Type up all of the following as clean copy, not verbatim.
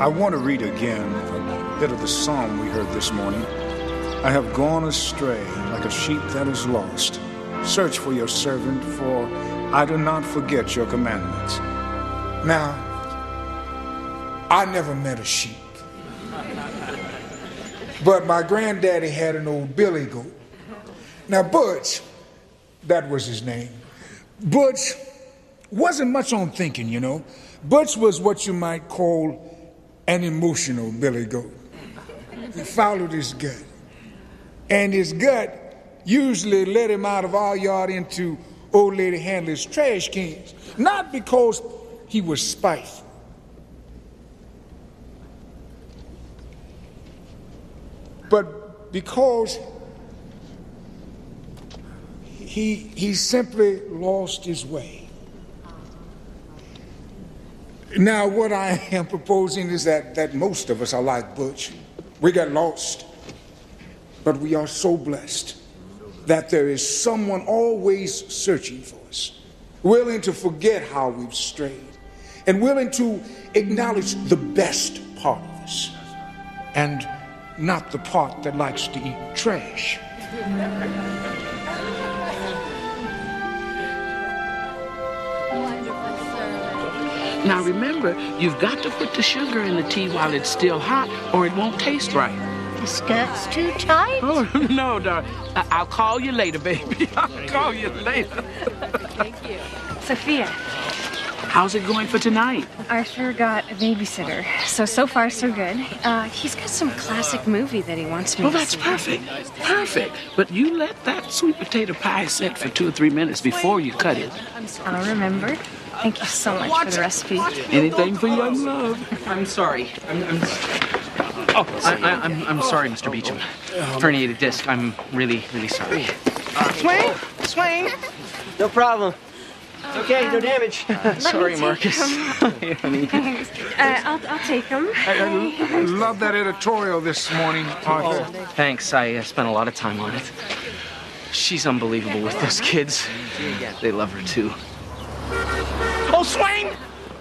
I want to read again a bit of the psalm we heard this morning. I have gone astray like a sheep that is lost. Search for your servant, for I do not forget your commandments. Now, I never met a sheep. But my granddaddy had an old billy goat. Now, Butch, that was his name. Butch wasn't much on thinking, you know. Butch was what you might call an emotional billy goat. He followed his gut. And his gut usually led him out of our yard into old lady Handler's trash cans. Not because he was spiteful. But because he simply lost his way. Now, what I am proposing is that most of us are like Butch. We got lost, but we are so blessed that there is someone always searching for us, willing to forget how we've strayed, and willing to acknowledge the best part of us, and not the part that likes to eat trash. Now remember, you've got to put the sugar in the tea while it's still hot, or it won't taste right. The skirt's too tight? Oh, no, darling. I'll call you later, baby. I'll call you later. Thank you. Sophia. How's it going for tonight? Arthur got a babysitter, so far so good. He's got some classic movie that he wants me to see. Oh, that's perfect. Perfect. But you let that sweet potato pie sit for 2 or 3 minutes before you cut it. I'll remember. Thank you so much for the recipe. Anything for young love. I'm sorry. I'm sorry, Mr. Beecham. Herniated disc. I'm really sorry. Swing! No problem. It's okay, no damage. Sorry, Marcus. I'll take him. I love that editorial this morning, Arthur. Thanks. I spent a lot of time on it. She's unbelievable with those kids. They love her, too. Oh, swing!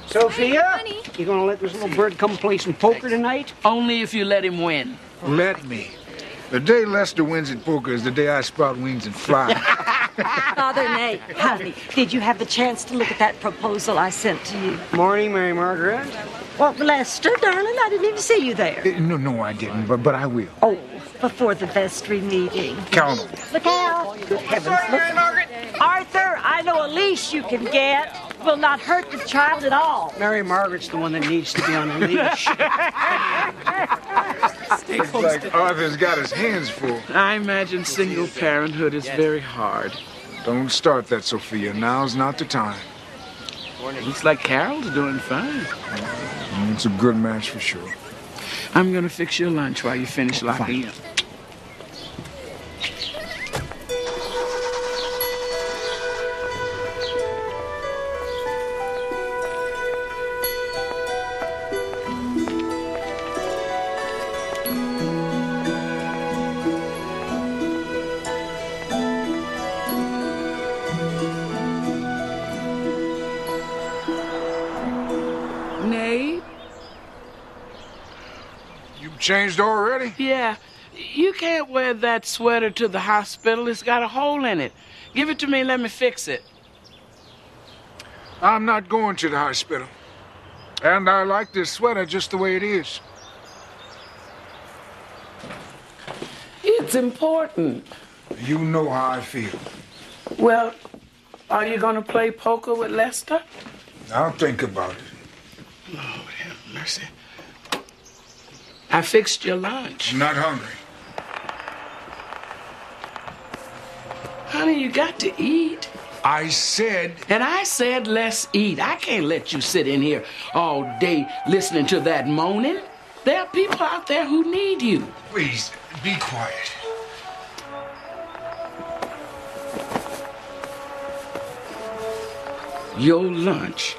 Sophia, you gonna let this little bird come play some poker tonight? Only if you let him win. Let me. The day Lester wins at poker is the day I sprout wings and fly. Father Nate, honey, did you have the chance to look at that proposal I sent to you? Morning, Mary Margaret. Well, Lester, darling, I didn't even see you there. No, I didn't, but I will. Oh, before the vestry meeting. Count on me. Look out. Good heavens. Sorry, Mary Margaret. Arthur, I know a leash you can get. Will not hurt the child at all. Mary Margaret's the one that needs to be on a leash. It's like Arthur's got his hands full. I imagine single parenthood is very hard. Don't start that, Sophia. Now's not the time. Looks like Carol's doing fine. It's a good match for sure. I'm gonna fix your lunch while you finish locking up. Changed already? Yeah. You can't wear that sweater to the hospital. It's got a hole in it. Give it to me and let me fix it. I'm not going to the hospital. And I like this sweater just the way it is. It's important. You know how I feel. Well, are you going to play poker with Lester? I'll think about it. Lord have mercy. I fixed your lunch. I'm not hungry. Honey, you got to eat. I said... And I said let's eat. I can't let you sit in here all day listening to that moaning. There are people out there who need you. Please, be quiet. Your lunch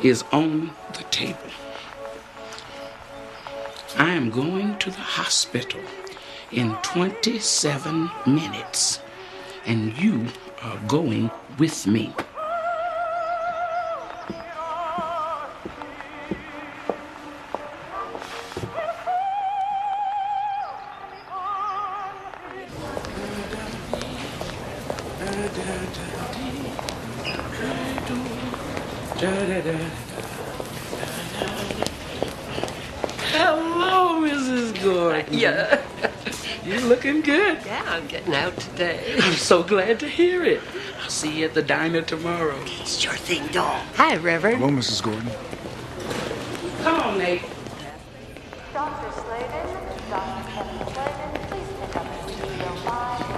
is on the table. I am going to the hospital in 27 minutes, and you are going with me. Hello, Mrs. Gordon. Yeah. You're looking good. Yeah, I'm getting out today. I'm so glad to hear it. I'll see you at the diner tomorrow. Sure thing, doll. Hi, Reverend. Hello, Mrs. Gordon. Come on, Nate. Dr. Slavin, Dr. Kevin Slavin, please pick up at Studio 5.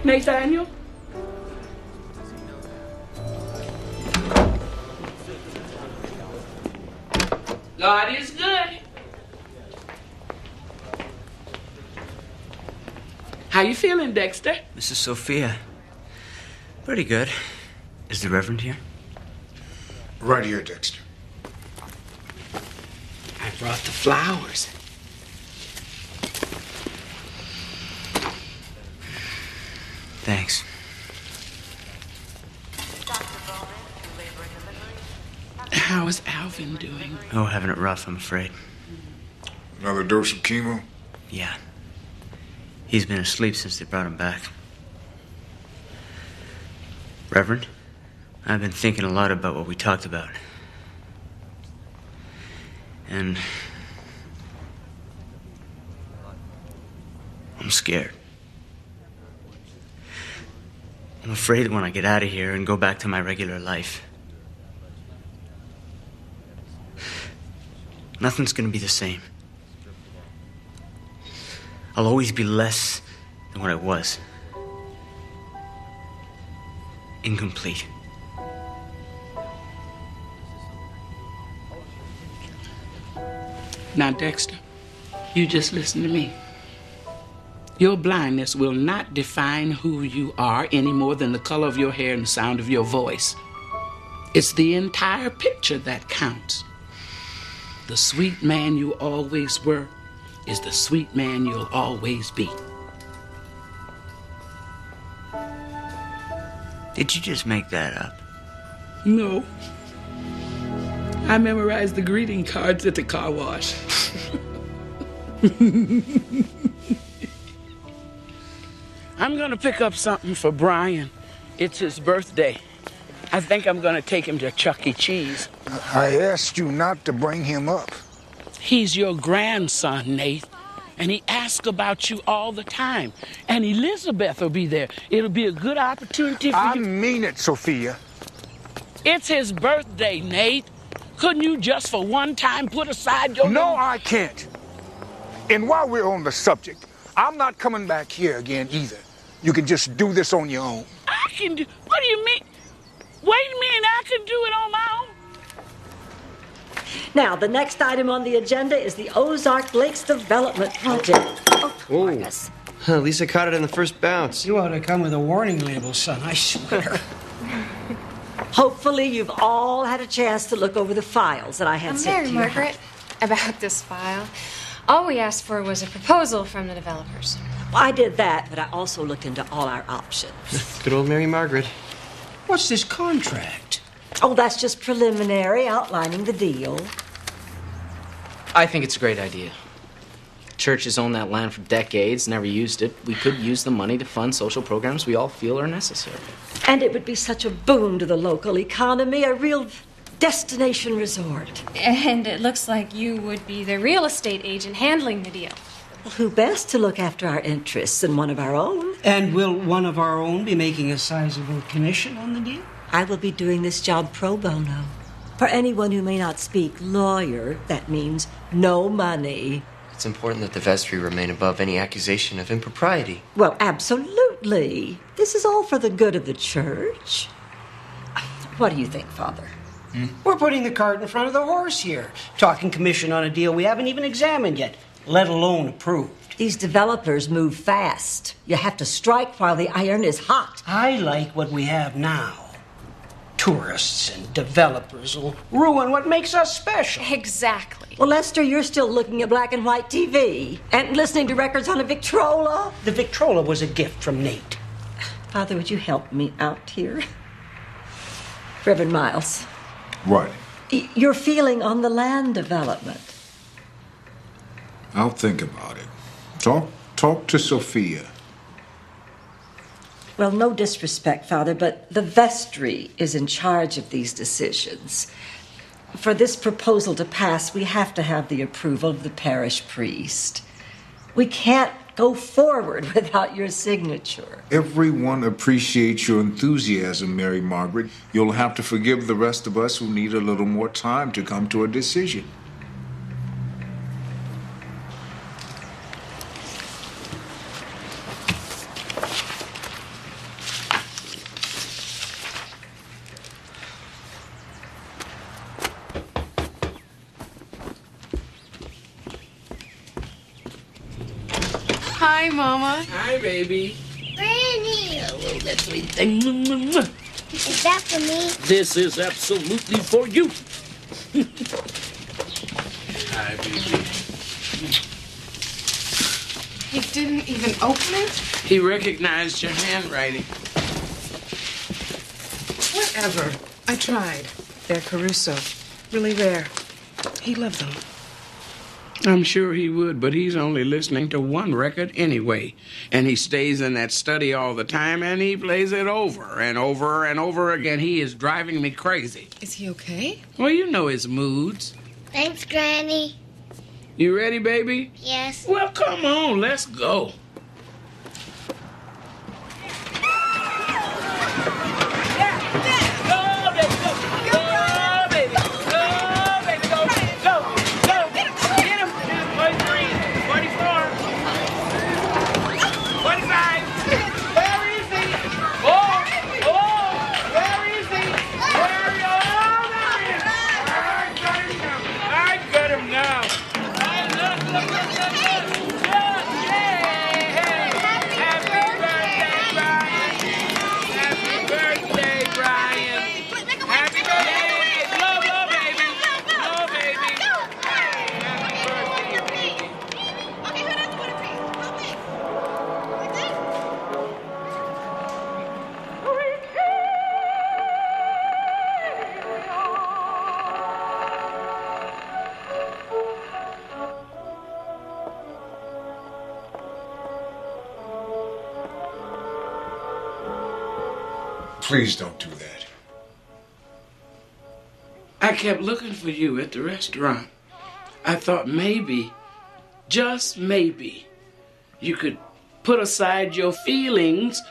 Nathaniel? God is good. How you feeling, Dexter? Mrs. Sophia. Pretty good. Is the Reverend here? Right here, Dexter. I brought the flowers. Thanks. How is Alvin doing? Oh, having it rough, I'm afraid. Another dose of chemo? Yeah. He's been asleep since they brought him back. Reverend, I've been thinking a lot about what we talked about. And I'm scared. I'm afraid that when I get out of here and go back to my regular life, nothing's gonna be the same. I'll always be less than what I was. Incomplete. Now, Dexter, you just listen to me. Your blindness will not define who you are any more than the color of your hair and the sound of your voice. It's the entire picture that counts. The sweet man you always were is the sweet man you'll always be. Did you just make that up? No. I memorized the greeting cards at the car wash. I'm gonna pick up something for Brian. It's his birthday. I think I'm gonna take him to Chuck E. Cheese. I asked you not to bring him up. He's your grandson, Nate, and he asks about you all the time. And Elizabeth will be there. It'll be a good opportunity for I you. mean it, Sophia. It's his birthday, Nate. Couldn't you just for one time put aside your... No, I can't. And while we're on the subject, I'm not coming back here again either. You can just do this on your own. I can do... What do you mean? Wait a minute, I can do it on my own? Now, the next item on the agenda is the Ozark Lakes Development Project. Oh, Marcus. Lisa caught it in the first bounce. You ought to come with a warning label, son, I swear. Hopefully, you've all had a chance to look over the files that I had sent Mary to you. Margaret, about this file. All we asked for was a proposal from the developers. Well, I did that, but I also looked into all our options. Good old Mary Margaret. What's this contract? Oh, that's just preliminary, outlining the deal. I think it's a great idea. Church has owned that land for decades, never used it. We could use the money to fund social programs we all feel are necessary. And it would be such a boon to the local economy, a real destination resort. And it looks like you would be the real estate agent handling the deal. Well, who best to look after our interests than one of our own? And will one of our own be making a sizable commission on the deal? I will be doing this job pro bono. For anyone who may not speak lawyer, that means no money. It's important that the vestry remain above any accusation of impropriety. Well, absolutely. This is all for the good of the church. What do you think, Father? We're putting the cart in front of the horse here. Talking commission on a deal we haven't even examined yet, let alone approved. These developers move fast. You have to strike while the iron is hot. I like what we have now. tourists and developers will ruin what makes us special. Exactly. Well, Lester, you're still looking at black and white TV and listening to records on a Victrola. The Victrola was a gift from Nate. Father, would you help me out here? Reverend Miles. What? Your feeling on the land development. I'll think about it. Talk to Sophia. Well, no disrespect, Father, but the vestry is in charge of these decisions. For this proposal to pass, we have to have the approval of the parish priest. We can't go forward without your signature. Everyone appreciates your enthusiasm, Mary Margaret. You'll have to forgive the rest of us who need a little more time to come to a decision. Hi, Mama. Hi, baby. Granny! Hello, that sweet thing. Is that for me? This is absolutely for you. Hi, baby. He didn't even open it? He recognized your handwriting. Whatever. I tried. They're Caruso. Really rare. He loved them. I'm sure he would, but he's only listening to one record anyway. And he stays in that study all the time, and he plays it over and over and over again. He is driving me crazy. Is he okay? Well, you know his moods. Thanks, Granny. You ready, baby? Yes. Well, come on, let's go. Please don't do that. I kept looking for you at the restaurant. I thought maybe, just maybe, you could put aside your feelings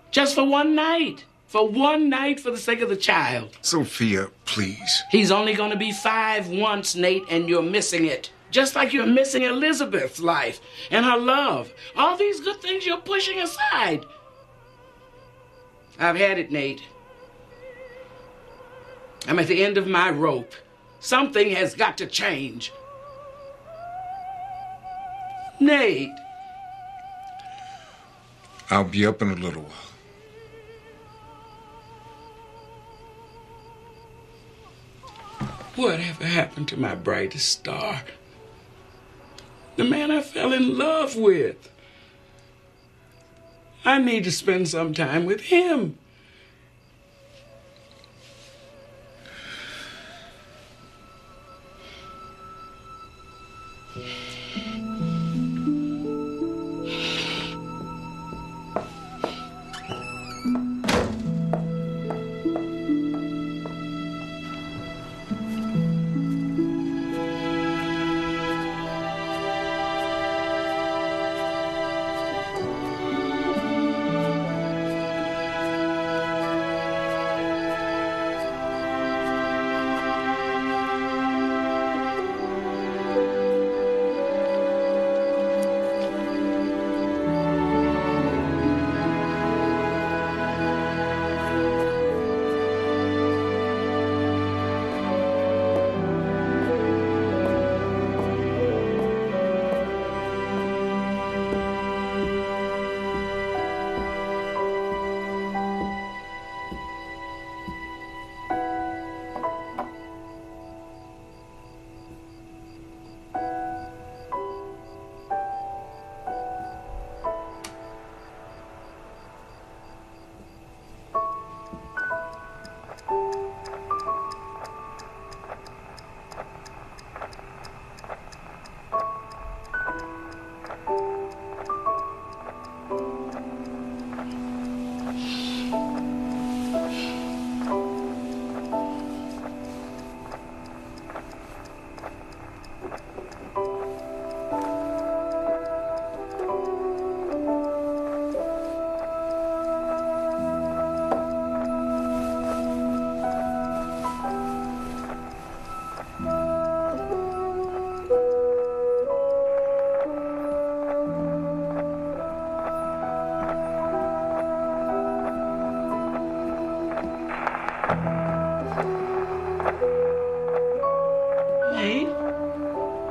just for one night. For one night for the sake of the child. Sophia, please. He's only going to be 5 once, Nate, and you're missing it. Just like you're missing Elizabeth's life and her love. All these good things you're pushing aside. I've had it, Nate. I'm at the end of my rope. Something has got to change. Nate. I'll be up in a little while. Whatever happened to my brightest star? The man I fell in love with. I need to spend some time with him.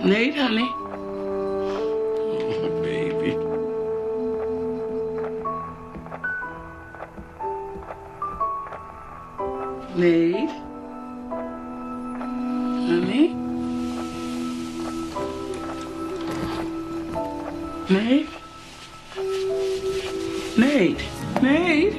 Nate, honey. Oh, baby. Nate. Honey. Nate. Nate. Nate.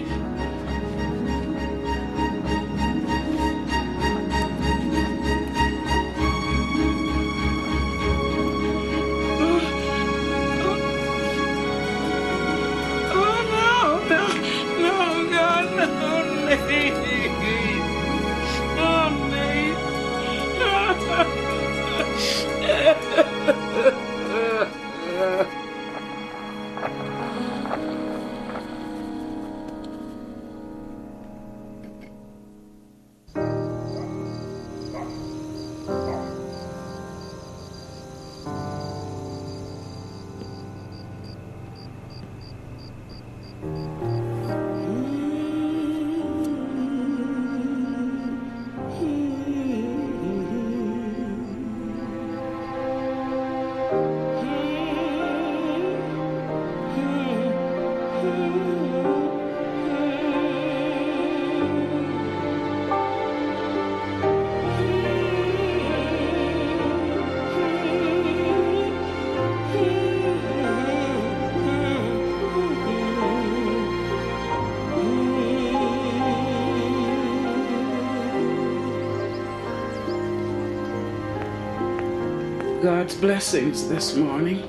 God's blessings this morning.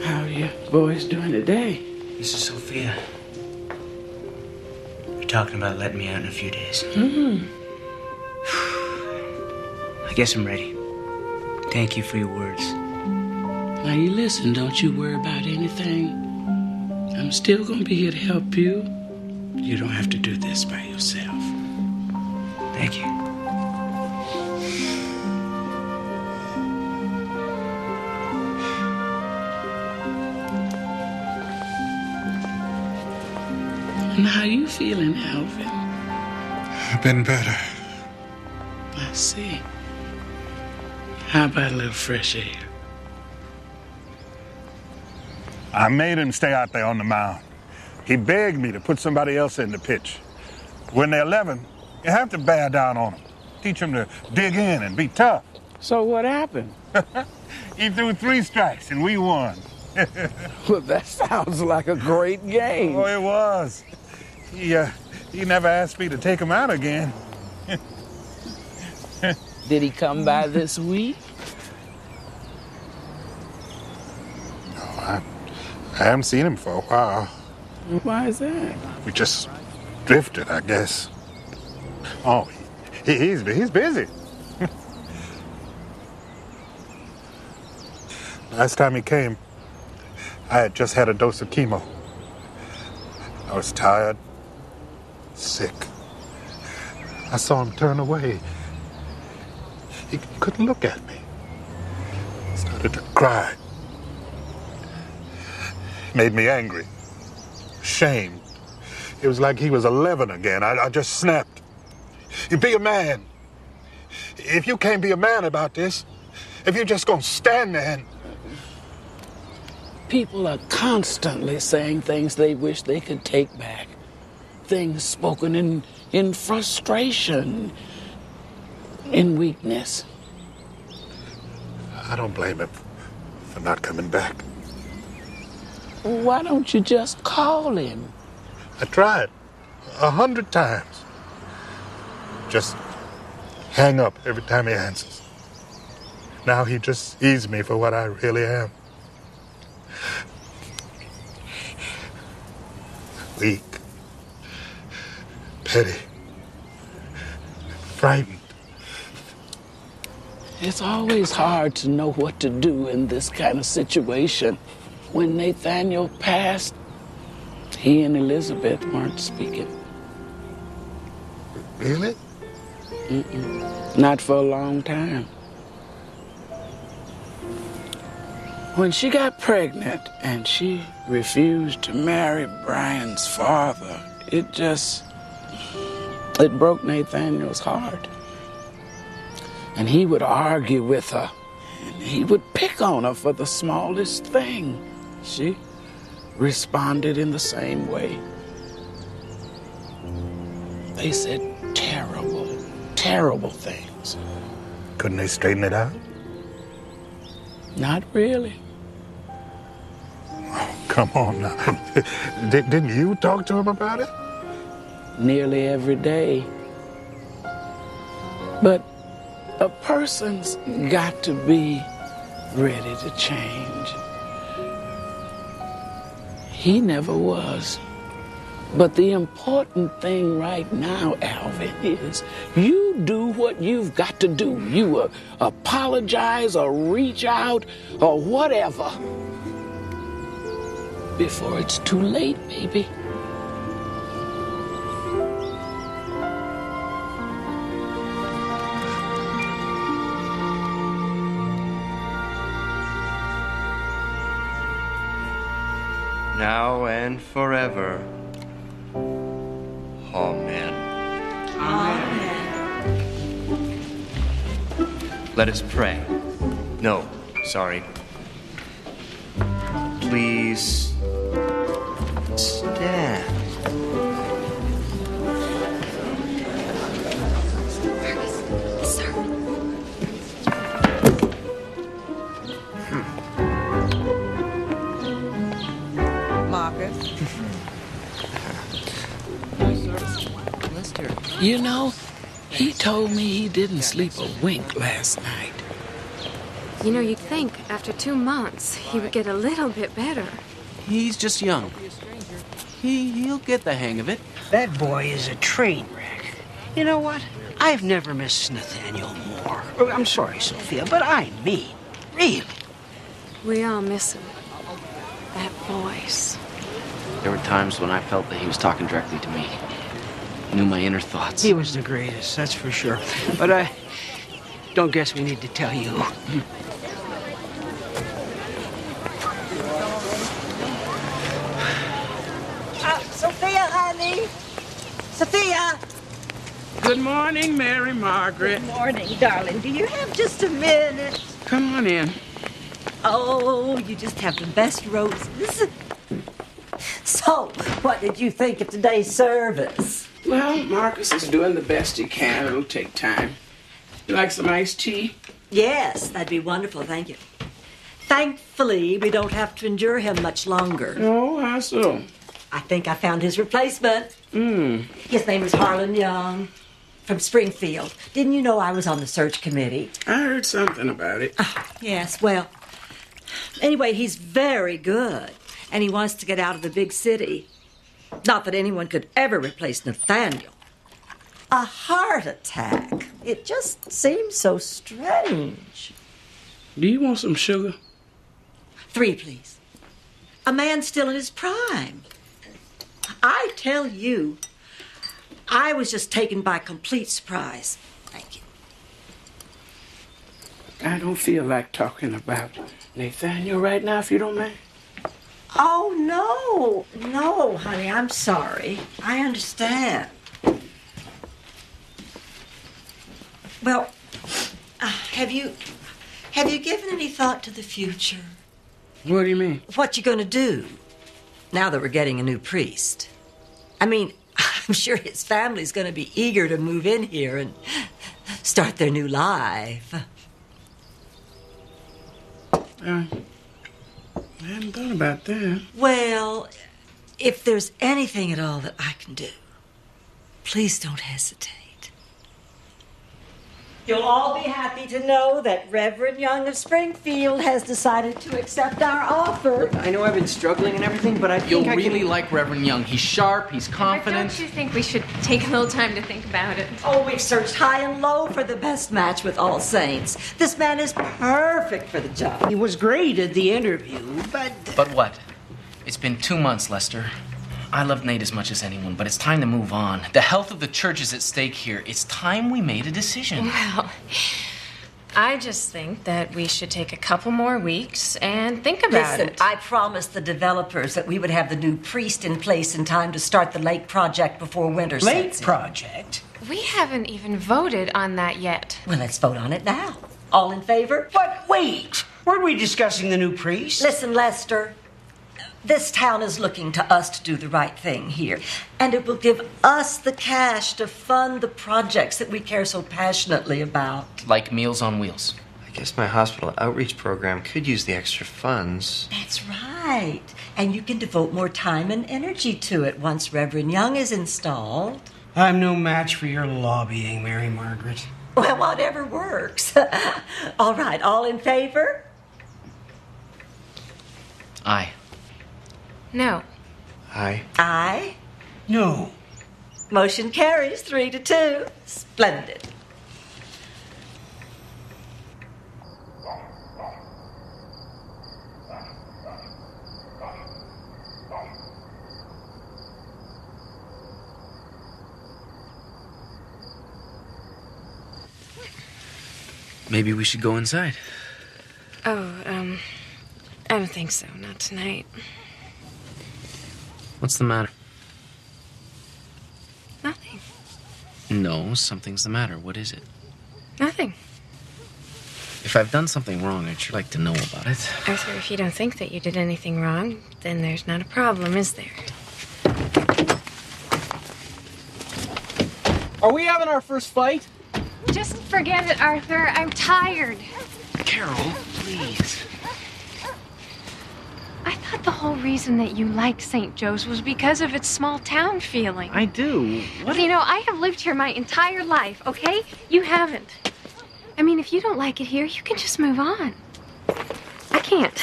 How are you boys doing today? Mrs. Sophia, you're talking about letting me out in a few days. I guess I'm ready. Thank you for your words. Now you listen, don't you worry about anything. I'm still gonna be here to help you. You don't have to do this by yourself. Thank you. And how you feeling, Alvin? I've been better. I see. How about a little fresh air? I made him stay out there on the mound. He begged me to put somebody else in the pitch. When they're 11, you have to bear down on them. Teach them to dig in and be tough. So what happened? He threw 3 strikes and we won. Well, that sounds like a great game. Oh, it was. He never asked me to take him out again. Did he come by this week? No, I haven't seen him for a while. Why is that? We just drifted, I guess. Oh, he's busy. Last time he came, I had just had a dose of chemo. I was tired, sick. I saw him turn away. He couldn't look at me. Started to cry. Made me angry, ashamed. It was like he was 11 again. I just snapped. You be a man. If you can't be a man about this, if you're just gonna stand there and... People are constantly saying things they wish they could take back. Things spoken in frustration, in weakness. I don't blame him for not coming back. Why don't you just call him? I tried 100 times. Just hang up every time he answers. Now he just sees me for what I really am. Weak, petty, frightened. It's always hard to know what to do in this kind of situation. When Nathaniel passed, he and Elizabeth weren't speaking. Really? Not for a long time. When she got pregnant and she refused to marry Brian's father, it broke Nathaniel's heart. And he would argue with her And he would pick on her for the smallest thing. She responded in the same way. They said terrible, terrible things. Couldn't they straighten it out? Not really. Oh, come on now. Didn't you talk to him about it? Nearly every day. But a person's got to be ready to change. He never was. But the important thing right now, Alvin, is you do what you've got to do. You apologize or reach out or whatever before it's too late, baby. Now and forever. Amen. Amen. Let us pray. No, sorry. Please stand. Margaret. You know, he told me he didn't sleep a wink last night. You know, you'd think after 2 months he would get a little bit better. He's just young. He'll get the hang of it. That boy is a train wreck. You know what? I've never missed Nathaniel more. Oh, I'm sorry, Sophia, but I mean, really. We all miss him. That voice. There were times when I felt that he was talking directly to me. Knew my inner thoughts. He was the greatest, that's for sure. But I don't guess we need to tell you. Sophia, honey. Sophia. Good morning, Mary Margaret. Good morning, darling. Do you have just a minute? Come on in. Oh, you just have the best roses. So, what did you think of today's service? Well, Marcus is doing the best he can. It'll take time. You like some iced tea? Yes, that'd be wonderful, thank you. Thankfully, we don't have to endure him much longer. Oh, how so? I think I found his replacement. His name is Harlan Young from Springfield. Didn't you know I was on the search committee? I heard something about it. Yes, well, anyway, he's very good, and he wants to get out of the big city. Not that anyone could ever replace Nathaniel. A heart attack. It just seems so strange. Do you want some sugar? 3, please. A man still in his prime. I tell you, I was just taken by complete surprise. Thank you. I don't feel like talking about Nathaniel right now, if you don't mind. Oh, no. No, honey, I'm sorry. I understand. Well, have you given any thought to the future? What do you mean? What you gonna do now that we're getting a new priest? I mean, I'm sure his family's gonna be eager to move in here and start their new life. I hadn't thought about that. Well, if there's anything at all that I can do, please don't hesitate. You'll all be happy to know that Reverend Young of Springfield has decided to accept our offer. I know I've been struggling and everything, but I think I really like Reverend Young. He's sharp, he's confident. Don't you think we should take a little time to think about it? Oh, we've searched high and low for the best match with All Saints. This man is perfect for the job. He was great at the interview, but... But what? It's been 2 months, Lester. I love Nate as much as anyone, but it's time to move on. The health of the church is at stake here. It's time we made a decision. Well, I just think that we should take a couple more weeks and think about Listen, it. I promised the developers that we would have the new priest in place in time to start the lake project before winter sets in. Lake project? We haven't even voted on that yet. Well, let's vote on it now. All in favor? But wait! Weren't we discussing the new priest? Listen, Lester. This town is looking to us to do the right thing here. And it will give us the cash to fund the projects that we care so passionately about. Like Meals on Wheels. I guess my hospital outreach program could use the extra funds. That's right. And you can devote more time and energy to it once Reverend Young is installed. I'm no match for your lobbying, Mary Margaret. Well, whatever works. All right, all in favor? Aye. No. Aye. Aye. No. Motion carries 3-2. Splendid. Maybe we should go inside. Oh, I don't think so. Not tonight. What's the matter? Nothing. No, something's the matter. What is it? Nothing. If I've done something wrong, I'd sure like to know about it. Arthur, if you don't think that you did anything wrong, then there's not a problem, is there? Are we having our first fight? Just forget it, Arthur. I'm tired. Carol, please. I thought the whole reason that you liked St. Joe's was because of its small town feeling. I do. What? You know, I have lived here my entire life, okay? You haven't. I mean, if you don't like it here, you can just move on. I can't.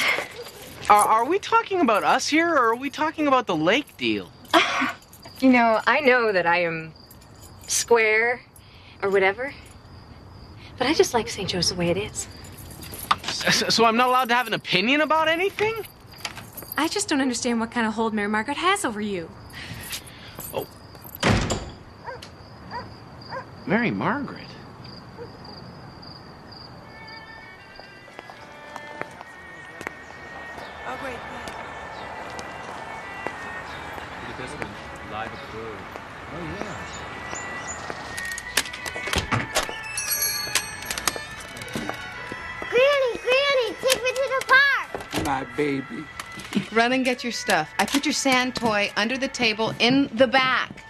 Are we talking about us here, or are we talking about the lake deal? You know, I know that I am square or whatever, but I just like St. Joe's the way it is. So I'm not allowed to have an opinion about anything? I just don't understand what kind of hold Mary Margaret has over you. Oh. Mary Margaret? Oh, great. Live approved. Oh, yeah. Granny, take me to the park. My baby. Run and get your stuff. I put your sand toy under the table in the back.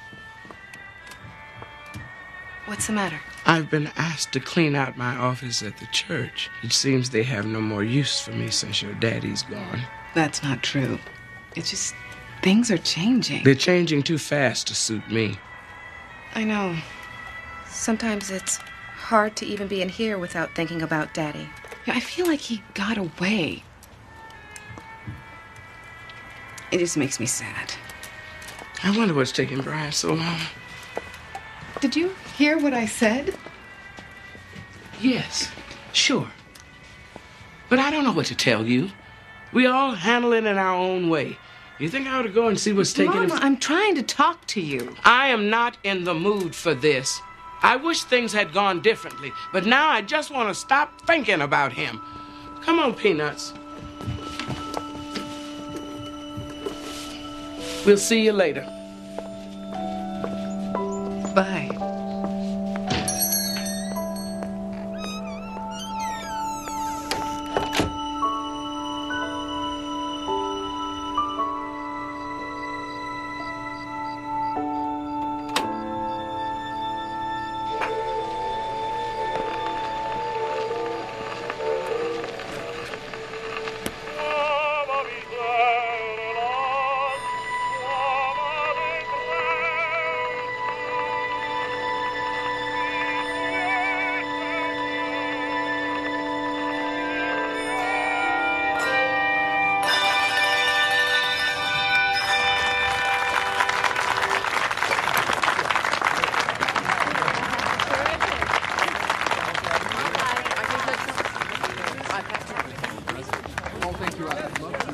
What's the matter? I've been asked to clean out my office at the church. It seems they have no more use for me since your daddy's gone. That's not true. It's just things are changing. They're changing too fast to suit me. I know. Sometimes it's hard to even be in here without thinking about Daddy. I feel like he got away. It just makes me sad. I wonder what's taking Brian so long. Did you hear what I said? Yes, sure. But I don't know what to tell you. We all handle it in our own way. You think I ought to go and see what's taking him? Mama, I'm trying to talk to you. I am not in the mood for this. I wish things had gone differently, but now I just want to stop thinking about him. Come on, Peanuts. We'll see you later. Bye.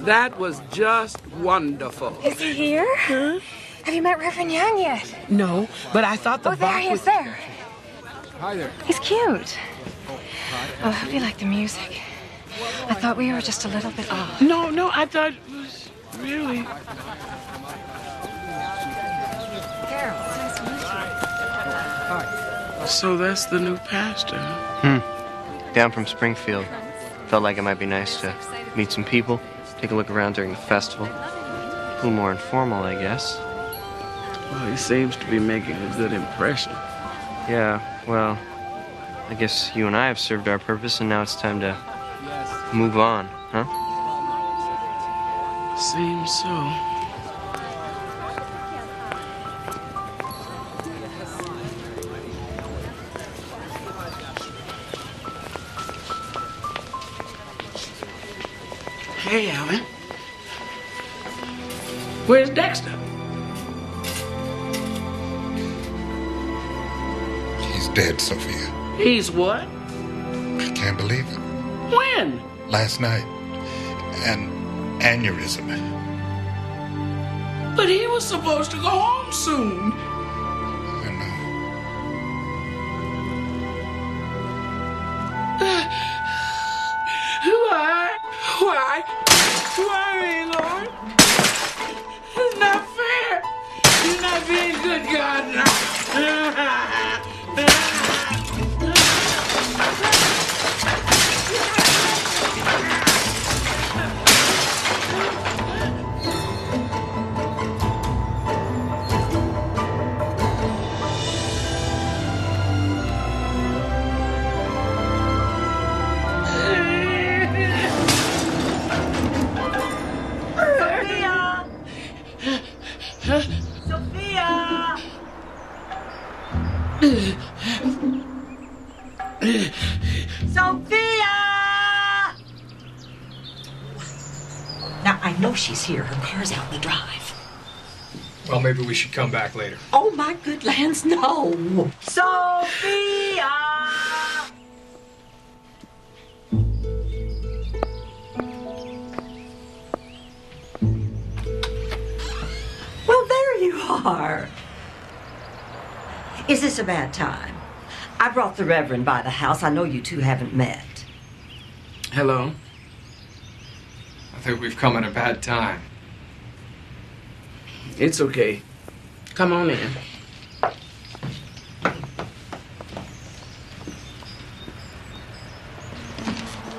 That was just wonderful. Is he here? Huh? Have you met Reverend Young yet? No, but I thought the Oh, there he is there. Hi there. He's cute. Oh, I hope you like the music. I thought we were just a little bit off. No, I thought it was really... Carol, it's nice to meet you. So that's the new pastor, huh? Down from Springfield. Felt like it might be nice to meet some people, take a look around during the festival. A little more informal, I guess. Well, he seems to be making a good impression. Yeah, well, I guess you and I have served our purpose, and now it's time to move on, huh? Seems so. Hey, Alan. Where's Dexter? He's dead, Sophia. He's what? I can't believe it. When? Last night. An aneurysm. But he was supposed to go home soon. I know. Why me, Lord? It's not fair. You're not being good, God. Now, I know she's here. Her car's out in the drive. Well, maybe we should come back later. Oh, my good lands, no. Sophia! Well, there you are. Is this a bad time? I brought the Reverend by the house. I know you two haven't met. Hello? I think we've come at a bad time. It's okay. Come on in.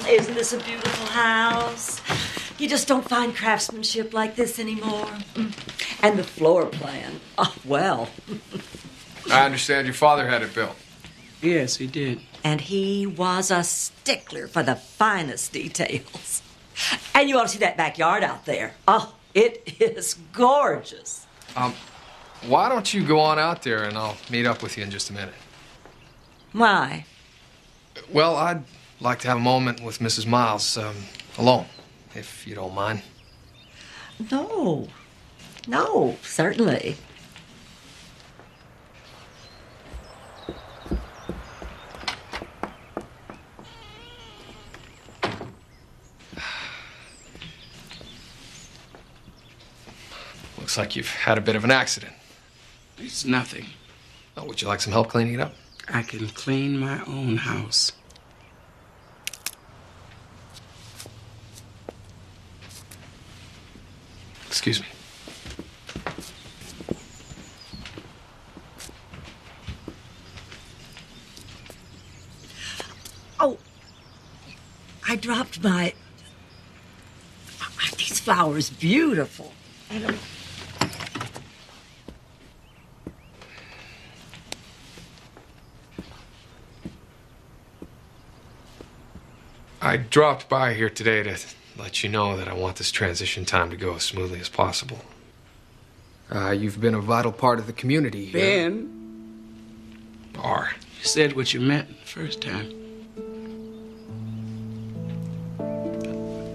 Isn't this a beautiful house? You just don't find craftsmanship like this anymore. And the floor plan. Oh, well. I understand your father had it built. Yes, he did. And he was a stickler for the finest details. And you ought to see that backyard out there. Oh, it is gorgeous. Why don't you go on out there and I'll meet up with you in just a minute. Why? Well, I'd like to have a moment with Mrs. Myles, alone, if you don't mind. No, certainly. Looks like you've had a bit of an accident. It's nothing. Oh, would you like some help cleaning it up? I can clean my own house. Excuse me. Oh, I dropped by. Aren't these flowers beautiful? I dropped by here today to let you know that I want this transition time to go as smoothly as possible. You've been a vital part of the community here. Ben? Are. You said what you meant the first time.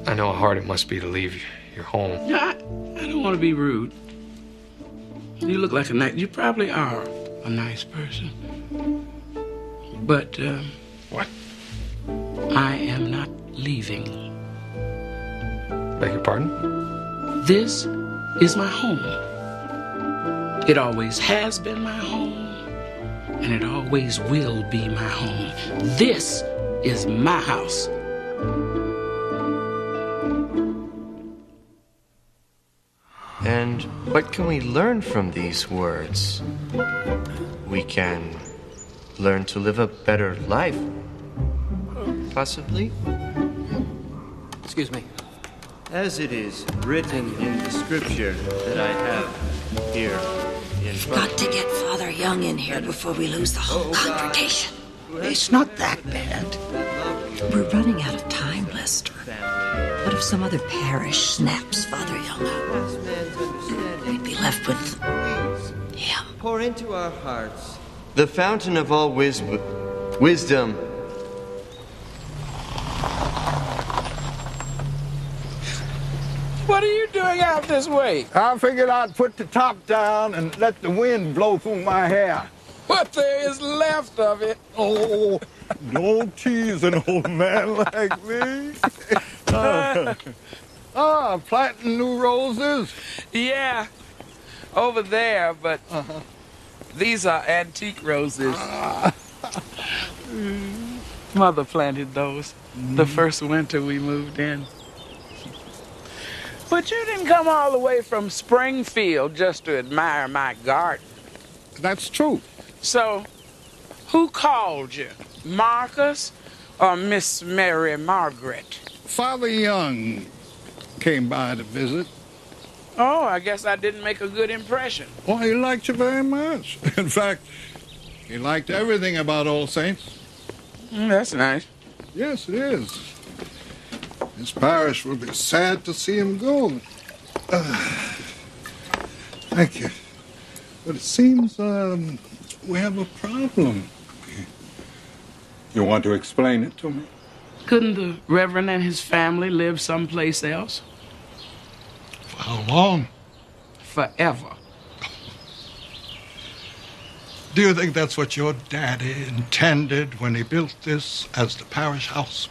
I know how hard it must be to leave your home. No, I don't want to be rude. You look like you probably are a nice person. But, What? I am not leaving. Beg your pardon? This is my home. It always has been my home, and it always will be my home. This is my house. And what can we learn from these words? We can learn to live a better life. Possibly. Excuse me. As it is written in the scripture that I have here in front. Got to get Father Young in here before we lose the whole congregation. It's not that bad. We're running out of time, Lester. What if some other parish snaps Father Young up? We'd be left with him. Pour into our hearts the fountain of all wisdom. What are you doing out this way? I figured I'd put the top down and let the wind blow through my hair. What there is left of it. Oh, don't tease an old man like me. Planting new roses? Yeah, over there, but these are antique roses. Mother planted those the first winter we moved in. But you didn't come all the way from Springfield just to admire my garden. That's true. So, who called you? Marcus or Miss Mary Margaret? Father Young came by to visit. Oh, I guess I didn't make a good impression. Well, he liked you very much. In fact, he liked everything about All Saints. That's nice. Yes, it is. His parish will be sad to see him go. Thank you. But it seems we have a problem. You want to explain it to me? Couldn't the Reverend and his family live someplace else? For how long? Forever. Do you think that's what your daddy intended when he built this as the parish house?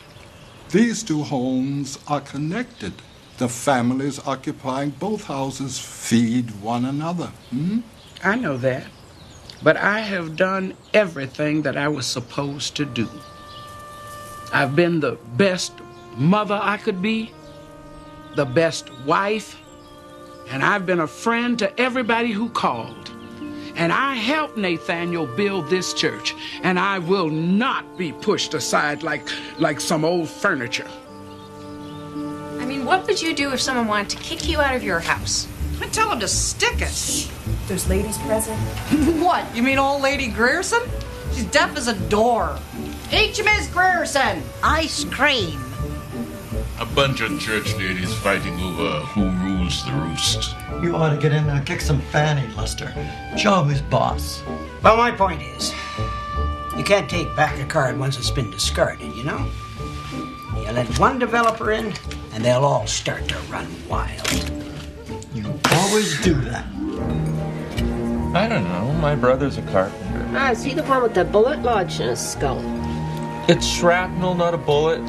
These two homes are connected. The families occupying both houses feed one another. I know that. But I have done everything that I was supposed to do. I've been the best mother I could be, the best wife, and I've been a friend to everybody who called. And I helped Nathaniel build this church, and I will not be pushed aside like some old furniture. I mean, what would you do if someone wanted to kick you out of your house? I'd tell him to stick it. There's ladies present. What? You mean old lady Grierson? She's deaf as a door. Teach Miss Grierson. Ice cream. A bunch of church ladies fighting over who rules the roost. You ought to get in there and kick some fanny, Lester. Show who's boss. Well, my point is, you can't take back a card once it's been discarded, you know? You let one developer in, and they'll all start to run wild. You always do that. I don't know. My brother's a carpenter. Ah, is he the one with the bullet lodged in his skull? It's shrapnel, not a bullet.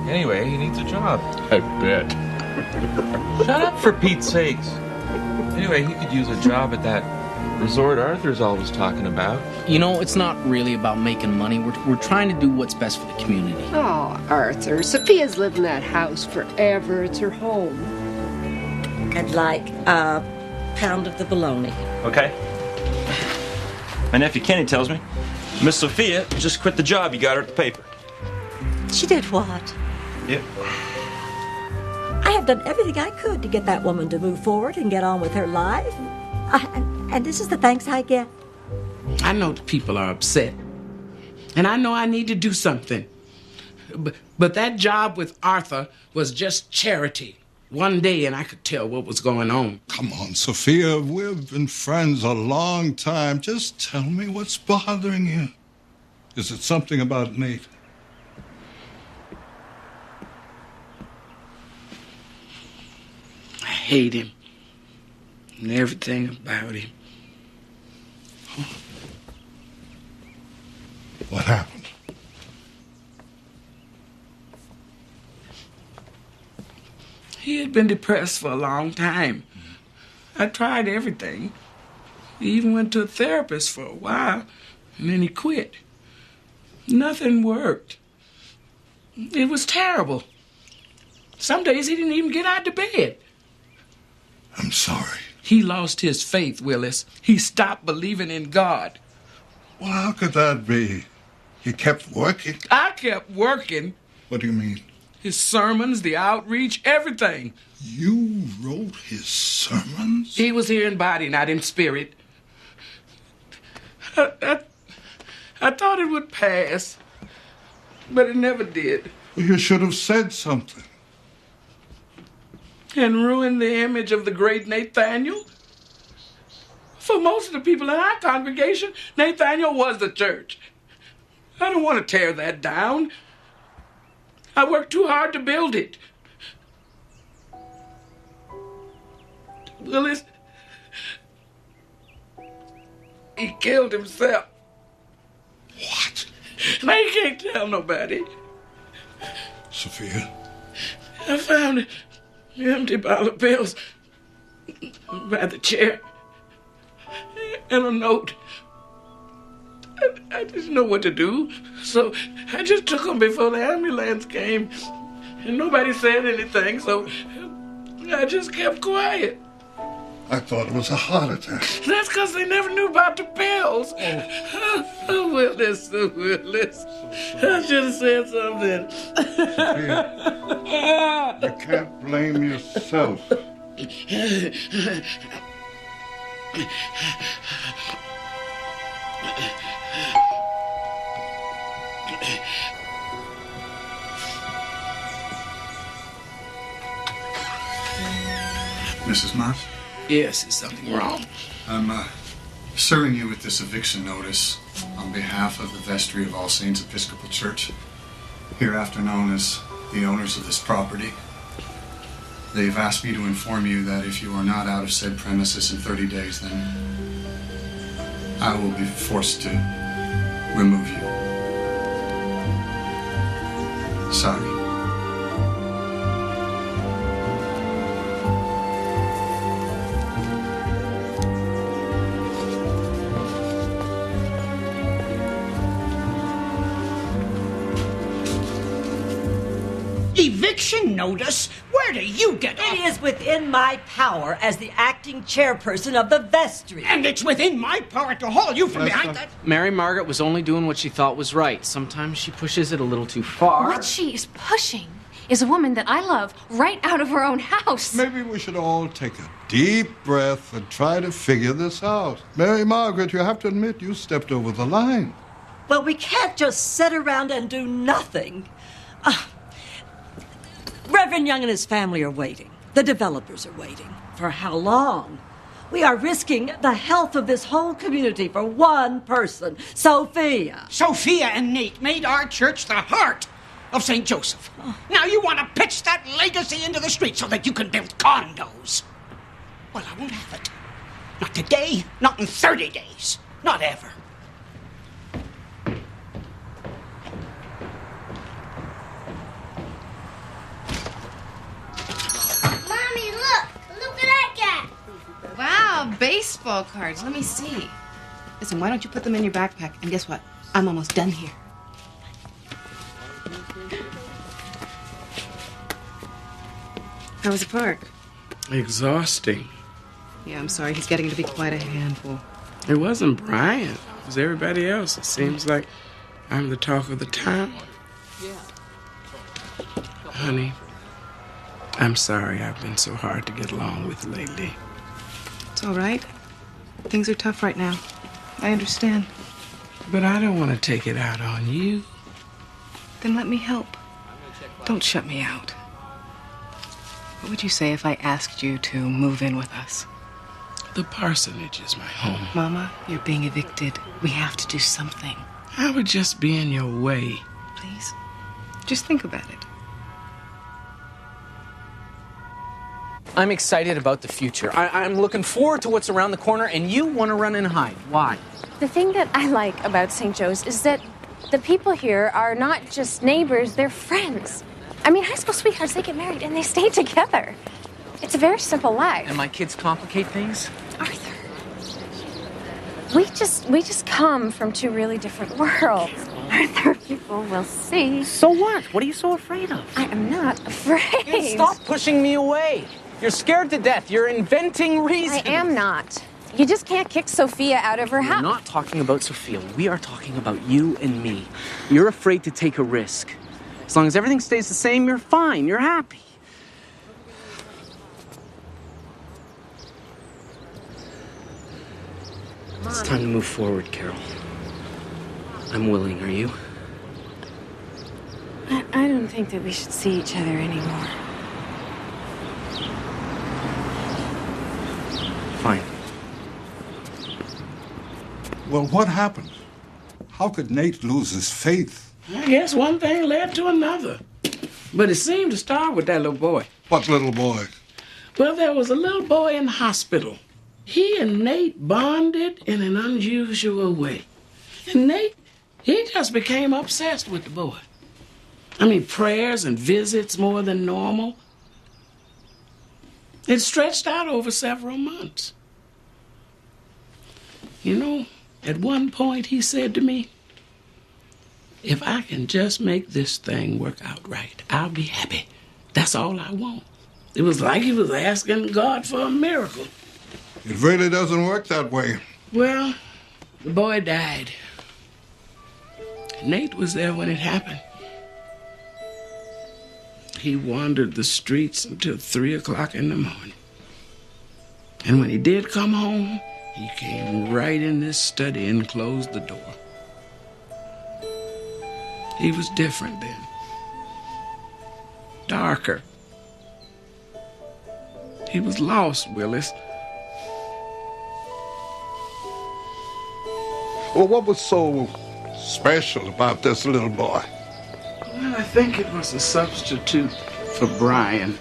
Anyway, he needs a job. I bet. Shut up, for Pete's sakes. Anyway, he could use a job at that resort Arthur's always talking about. You know, it's not really about making money. We're trying to do what's best for the community. Oh, Arthur, Sophia's lived in that house forever. It's her home. I'd like a pound of the bologna. Okay. My nephew Kenny tells me Miss Sophia just quit the job you got her at the paper. She did what? Yep. I have done everything I could to get that woman to move forward and get on with her life. And this is the thanks I get. I know the people are upset. And I know I need to do something. But that job with Arthur was just charity. One day and I could tell what was going on. Come on, Sophia. We've been friends a long time. Just tell me what's bothering you. Is it something about Nate? I hate him. And everything about him. What happened? He had been depressed for a long time. I tried everything. He even went to a therapist for a while, and then he quit. Nothing worked. It was terrible. Some days he didn't even get out of bed. I'm sorry. He lost his faith, Willis. He stopped believing in God. Well, how could that be? He kept working. I kept working. What do you mean? His sermons, the outreach, everything. You wrote his sermons? He was here in body, not in spirit. I thought it would pass, but it never did. Well, you should have said something. And ruined the image of the great Nathaniel? For most of the people in our congregation, Nathaniel was the church. I don't want to tear that down. I worked too hard to build it. Willis, he killed himself. What? Now you can't tell nobody. Sophia? I found an empty bottle of pills by the chair and a note. I didn't know what to do, so I just took them before the ambulance came. And nobody said anything, so I just kept quiet. I thought it was a heart attack. That's because they never knew about the pills. Oh, Willis, I should have said something. Sophia, you can't blame yourself. Mrs. Myles? Yes, is something wrong? I'm serving you with this eviction notice on behalf of the vestry of All Saints Episcopal Church, hereafter known as the owners of this property. They've asked me to inform you that if you are not out of said premises in 30 days, then I will be forced to remove you. Sorry. Eviction notice? Where do you get it? It is within my power as the acting chairperson of the vestry. And it's within my power to haul you from behind that. Mary Margaret was only doing what she thought was right. Sometimes she pushes it a little too far. What she is pushing is a woman that I love right out of her own house. Maybe we should all take a deep breath and try to figure this out. Mary Margaret, you have to admit you stepped over the line. Well, we can't just sit around and do nothing. Reverend Young and his family are waiting. The developers are waiting. For how long? We are risking the health of this whole community for one person, Sophia. Sophia and Nate made our church the heart of St. Joseph. Now you want to pitch that legacy into the street so that you can build condos. Well, I won't have it. Not today, not in 30 days, not ever. Mommy, look! Look at that cat! Wow, baseball cards. Let me see. Listen, why don't you put them in your backpack? And guess what? I'm almost done here. How was the park? Exhausting. Yeah, I'm sorry. He's getting to be quite a handful. It wasn't Brian. It was everybody else. It seems like I'm the talk of the town. Honey, I'm sorry I've been so hard to get along with lately. It's all right. Things are tough right now. I understand. But I don't want to take it out on you. Then let me help. Don't shut me out. What would you say if I asked you to move in with us? The parsonage is my home. Mama, you're being evicted. We have to do something. I would just be in your way. Please, just think about it. I'm excited about the future. I'm looking forward to what's around the corner, and you want to run and hide. Why? The thing that I like about St. Joe's is that the people here are not just neighbors, they're friends. I mean, high school sweethearts, they get married and they stay together. It's a very simple life. And my kids complicate things? Arthur, we just come from two really different worlds. Arthur, people will see. So what? What are you so afraid of? I am not afraid. Stop pushing me away. You're scared to death. You're inventing reasons. I am not. You just can't kick Sophia out of her house. We're not talking about Sophia. We are talking about you and me. You're afraid to take a risk. As long as everything stays the same, you're fine. You're happy. It's time to move forward, Carol. I'm willing, are you? I don't think that we should see each other anymore. Fine. Well, what happened? How could Nate lose his faith? I guess one thing led to another. But it seemed to start with that little boy. What little boy? Well, there was a little boy in the hospital. He and Nate bonded in an unusual way. And Nate, he just became obsessed with the boy. I mean, prayers and visits more than normal. It stretched out over several months. You know, at one point he said to me, if I can just make this thing work out right, I'll be happy. That's all I want. It was like he was asking God for a miracle. It really doesn't work that way. Well, the boy died. Nate was there when it happened. He wandered the streets until 3 o'clock in the morning. And when he did come home, he came right in this study and closed the door. He was different then. Darker. He was lost, Willis. Well, what was so special about this little boy? Well, I think it was a substitute for Brian.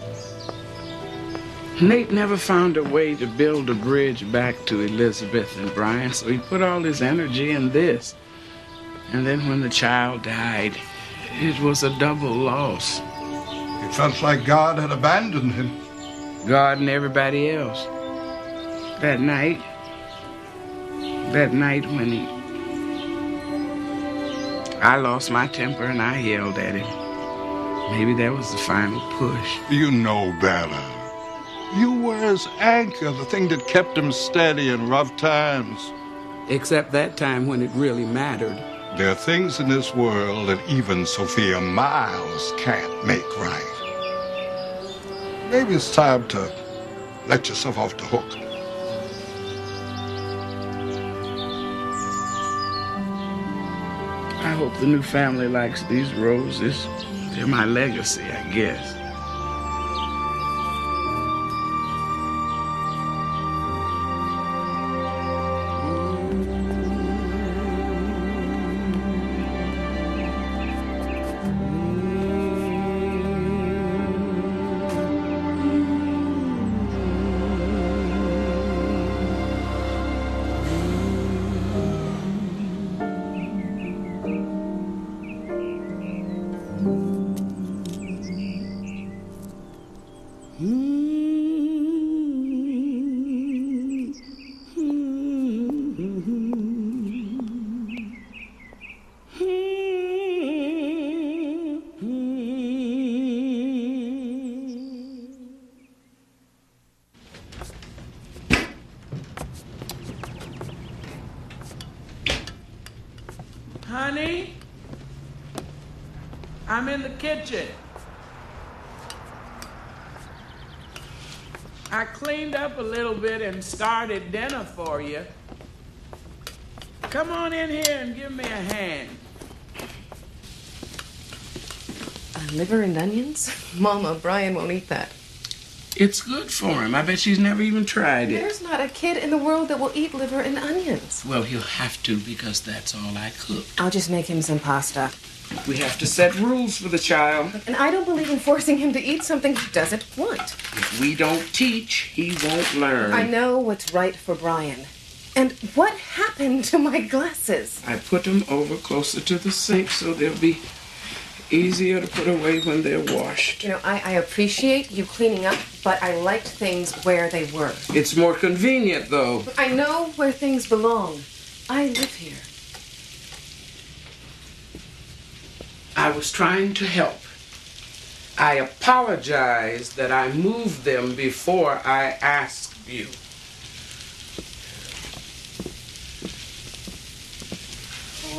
Nate never found a way to build a bridge back to Elizabeth and Brian, so he put all his energy in this. And then when the child died, it was a double loss. It felt like God had abandoned him. God and everybody else. That night when I lost my temper and I yelled at him. Maybe that was the final push. You know better. You were his anchor, the thing that kept him steady in rough times. Except that time when it really mattered. There are things in this world that even Sophia Myles can't make right. Maybe it's time to let yourself off the hook. I hope the new family likes these roses. They're my legacy, I guess. Honey, I'm in the kitchen. I cleaned up a little bit and started dinner for you. Come on in here and give me a hand. Liver and onions? Mama, Brian won't eat that. It's good for him. I bet she's never even tried it. There's not a kid in the world that will eat liver and onions. Well, he'll have to because that's all I cook. I'll just make him some pasta. We have to set rules for the child. And I don't believe in forcing him to eat something he doesn't want. If we don't teach, he won't learn. I know what's right for Brian. And what happened to my glasses? I put them over closer to the sink so they'll be easier to put away when they're washed. You know, I appreciate you cleaning up, but I liked things where they were. It's more convenient, though. I know where things belong. I live here. I was trying to help. I apologize that I moved them before I asked you.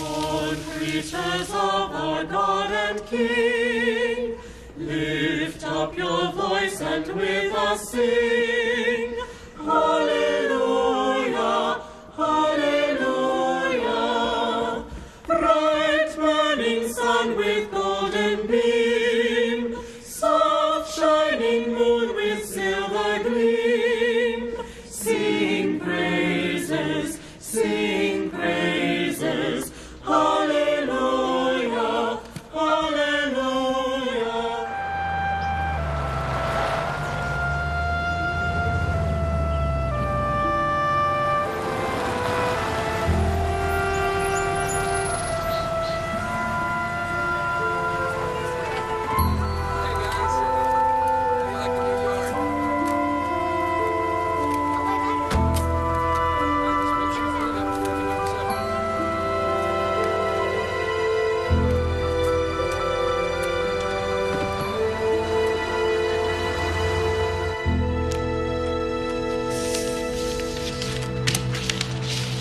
On creatures of our God and King, lift up your voice and with us sing. Hallelujah, hallelujah. Bright burning sun with golden beam, soft shining moon with silver gleam. Sing praises, sing praises. Hallelujah, hallelujah.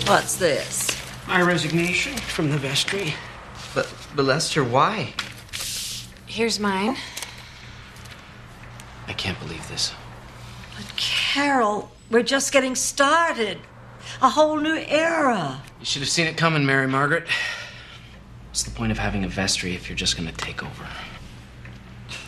What's this? My resignation from the vestry. But Lester, why? Here's mine. I can't believe this. Carol, we're just getting started. A whole new era. You should have seen it coming, Mary Margaret. What's the point of having a vestry if you're just going to take over?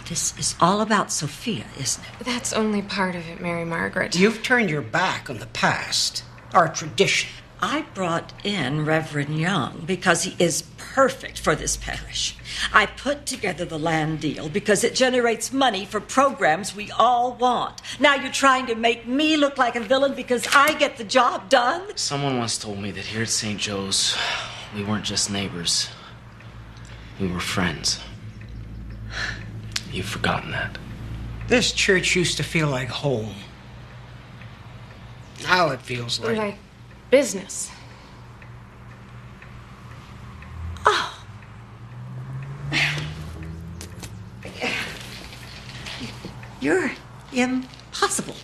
This is all about Sophia, isn't it? That's only part of it, Mary Margaret. You've turned your back on the past, our tradition. I brought in Reverend Young because he is perfect for this parish. I put together the land deal because it generates money for programs we all want. Now you're trying to make me look like a villain because I get the job done? Someone once told me that here at St. Joe's, we weren't just neighbors. We were friends. You've forgotten that. This church used to feel like home. Now it feels like business. Oh. You're impossible.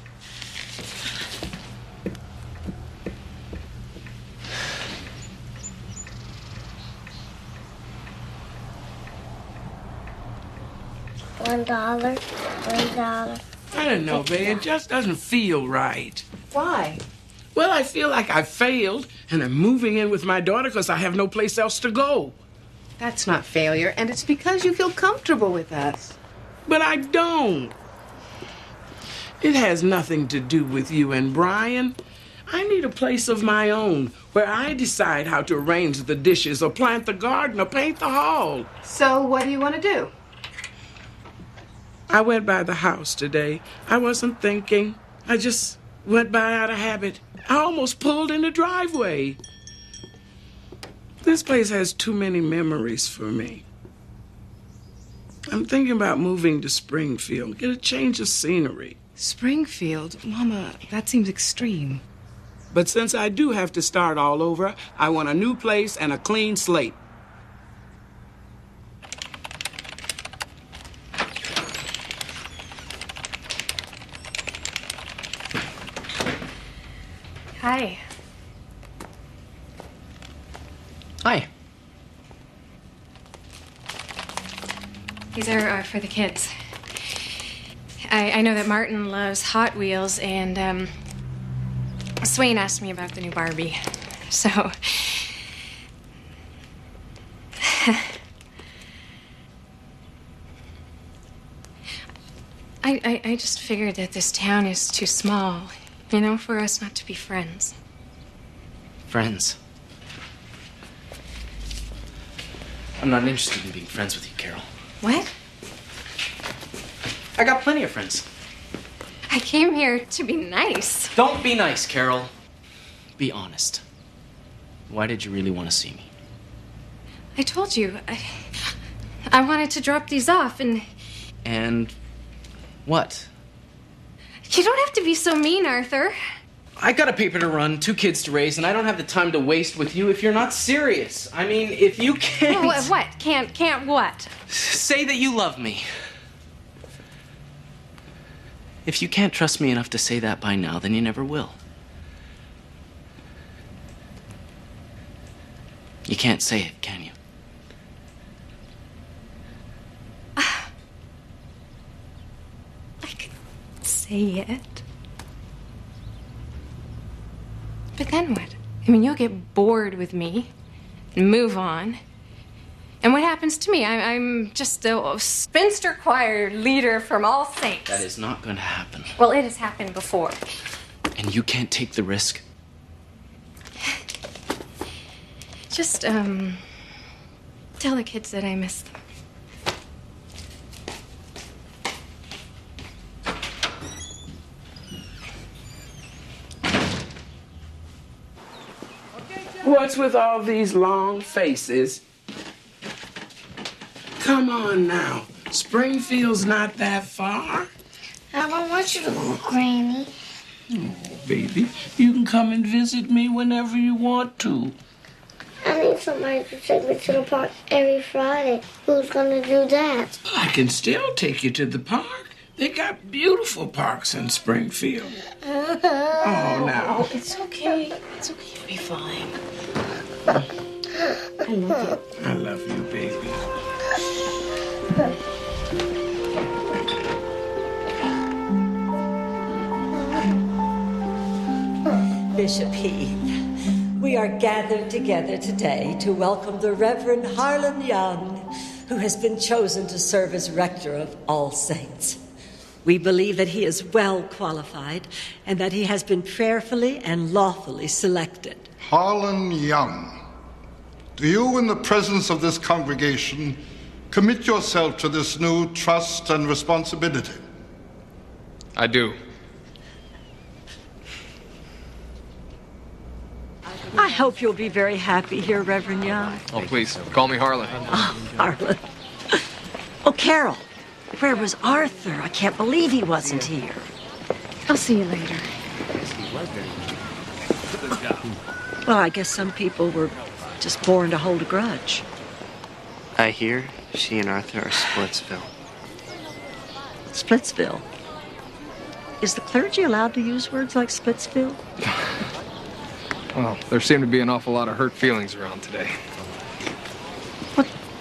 $1. $1. I don't know, babe. It just doesn't feel right. Why? Well, I feel like I failed, and I'm moving in with my daughter because I have no place else to go. That's not failure, and it's because you feel comfortable with us. But I don't. It has nothing to do with you and Brian. I need a place of my own where I decide how to arrange the dishes or plant the garden or paint the hall. So what do you want to do? I went by the house today. I wasn't thinking. I just went by out of habit. I almost pulled in the driveway. This place has too many memories for me. I'm thinking about moving to Springfield, get a change of scenery. Springfield? Mama, that seems extreme. But since I do have to start all over, I want a new place and a clean slate. Hi. Hi. These are for the kids. I know that Martin loves Hot Wheels, and Swain asked me about the new Barbie. So I just figured that this town is too small, you know, for us not to be friends. Friends? I'm not interested in being friends with you, Carol. What? I got plenty of friends. I came here to be nice. Don't be nice, Carol. Be honest. Why did you really want to see me? I told you. I wanted to drop these off and... And what? You don't have to be so mean, Arthur. I got a paper to run, 2 kids to raise, and I don't have the time to waste with you if you're not serious. I mean, if you can't... What? Can't what? Say that you love me. If you can't trust me enough to say that by now, then you never will. You can't say it, can you? say yet. But then what? I mean, you'll get bored with me and move on. And what happens to me? I'm just a spinster choir leader from All Saints. That is not going to happen. Well, it has happened before. And you can't take the risk. Just, tell the kids that I miss them. What's with all these long faces? Come on now. Springfield's not that far. I don't want you to go, Granny. Oh, baby, you can come and visit me whenever you want to. I need somebody to take me to the park every Friday. Who's gonna do that? I can still take you to the park. They got beautiful parks in Springfield. Oh, now. It's okay. It's okay. You'll be fine. I love you. I love you, baby. Bishop Heath, we are gathered together today to welcome the Reverend Harlan Young, who has been chosen to serve as rector of All Saints. We believe that he is well qualified and that he has been prayerfully and lawfully selected. Harlan Young, do you, in the presence of this congregation, commit yourself to this new trust and responsibility? I do. I hope you'll be very happy here, Reverend Young. Oh, please, call me Harlan. Oh, Harlan. Oh, Carol, where was Arthur? I can't believe he wasn't here. I'll see you later. Well, I guess some people were just born to hold a grudge. I hear she and Arthur are Splitsville. Splitsville? Is the clergy allowed to use words like Splitsville? Well, there seem to be an awful lot of hurt feelings around today.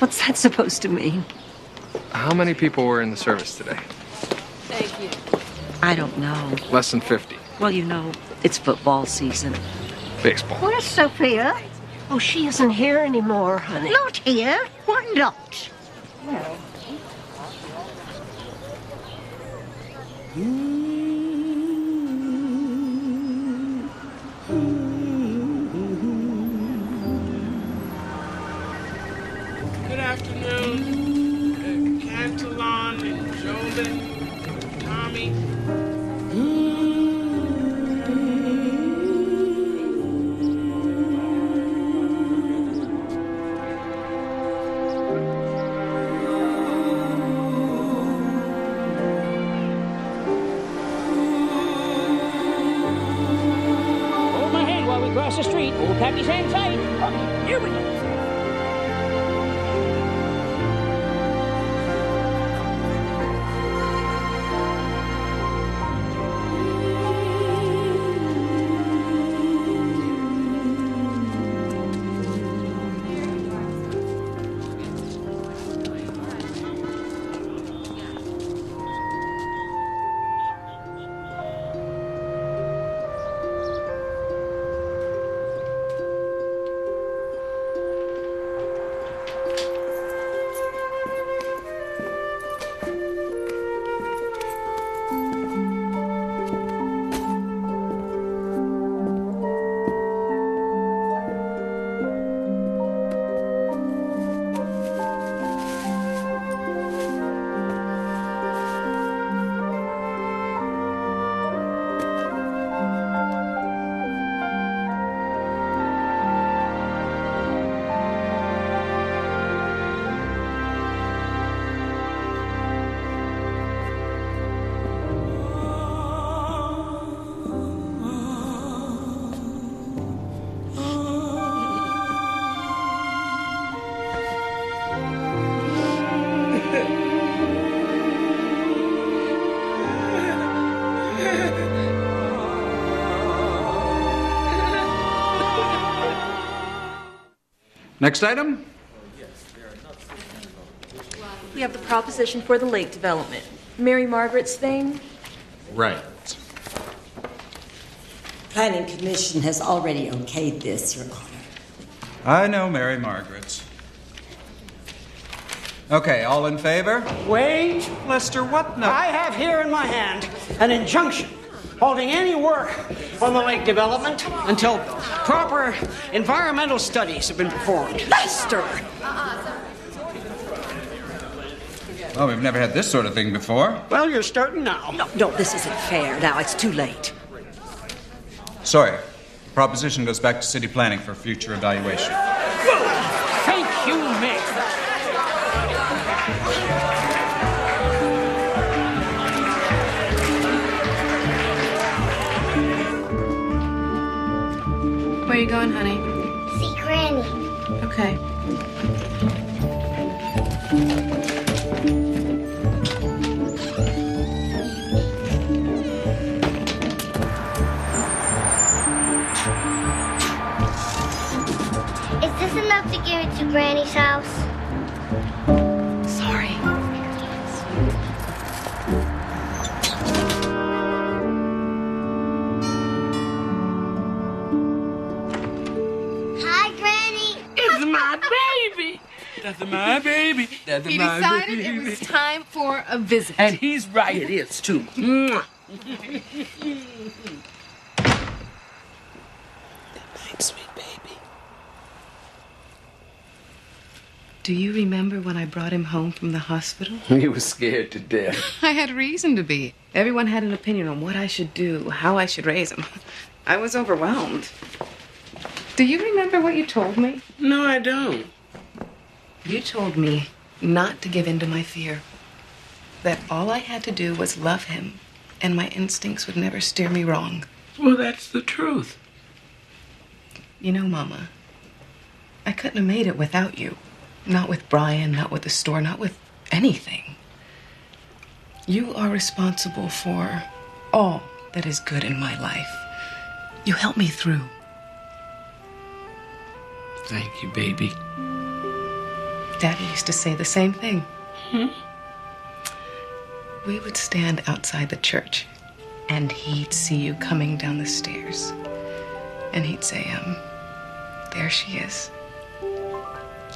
What's that supposed to mean? How many people were in the service today? Thank you. I don't know. Less than 50. Well, you know, it's football season. Baseball. Where's Sophia? Oh, she isn't here anymore, honey. Not here? Why not? Well. Good afternoon, Cantillon and Jolin, Tommy. Hold my hand while we cross the street. Old Pappy's hand tight. Here we go. Next item. We have the proposition for the lake development. Mary Margaret's thing. Right. Planning Commission has already okayed this, Your Honor. I know Mary Margaret. Okay, all in favor? Wait. Lester, what now? I have here in my hand an injunction holding any work on the lake development until proper environmental studies have been performed. Lester! Well, we've never had this sort of thing before. Well, you're starting now. No, this isn't fair. Now, it's too late. Sorry. The proposition goes back to city planning for future evaluation. Thank you, Mayor. Where are you going, honey? See Granny. Okay. Is this enough to give it to Granny's house? Sorry. Hi, Granny. It's my baby. That's my baby. That's He my decided baby. it was time for a visit. And he's right, it is too. Mwah. Sweet baby. Do you remember when I brought him home from the hospital? You were scared to death. I had reason to be. Everyone had an opinion on what I should do, how I should raise him. I was overwhelmed. Do you remember what you told me? No, I don't. You told me not to give in to my fear. That all I had to do was love him, and my instincts would never steer me wrong. Well, that's the truth. You know, Mama, I couldn't have made it without you. Not with Brian, not with the store, not with anything. You are responsible for all that is good in my life. You helped me through. Thank you, baby. Daddy used to say the same thing. We would stand outside the church, and he'd see you coming down the stairs. And he'd say, there she is.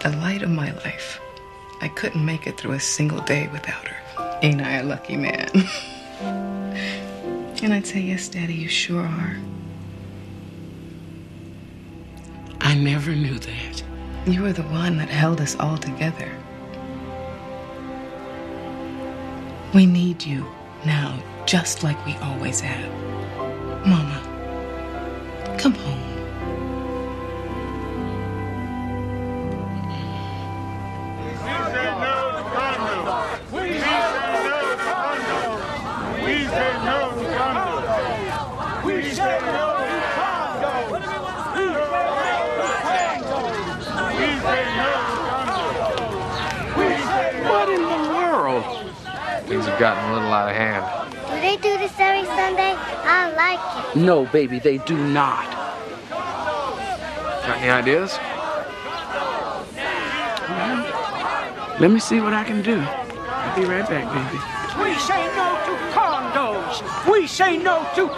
The light of my life. I couldn't make it through a single day without her. Ain't I a lucky man? And I'd say, yes, Daddy, you sure are. I never knew that. You were the one that held us all together. We need you now, just like we always have. Mama, come home. What in the world? Things have gotten a little out of hand. Do they do this every Sunday? I like it. No, baby, they do not. Got any ideas? Let me see what I can do. I'll be right back, baby. We say no to condos. We say no to...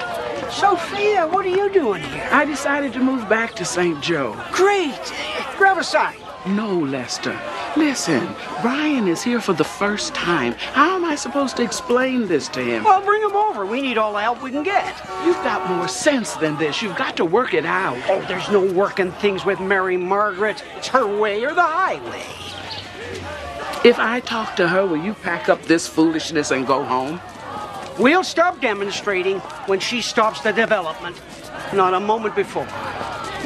Sophia, what are you doing here? I decided to move back to St. Joe. Great. Grab a side. No, Lester. Listen, Brian is here for the first time. How am I supposed to explain this to him? Well, bring him over. We need all the help we can get. You've got more sense than this. You've got to work it out. Oh, there's no working things with Mary Margaret. It's her way or the highway. If I talk to her, will you pack up this foolishness and go home? We'll stop demonstrating when she stops the development. Not a moment before.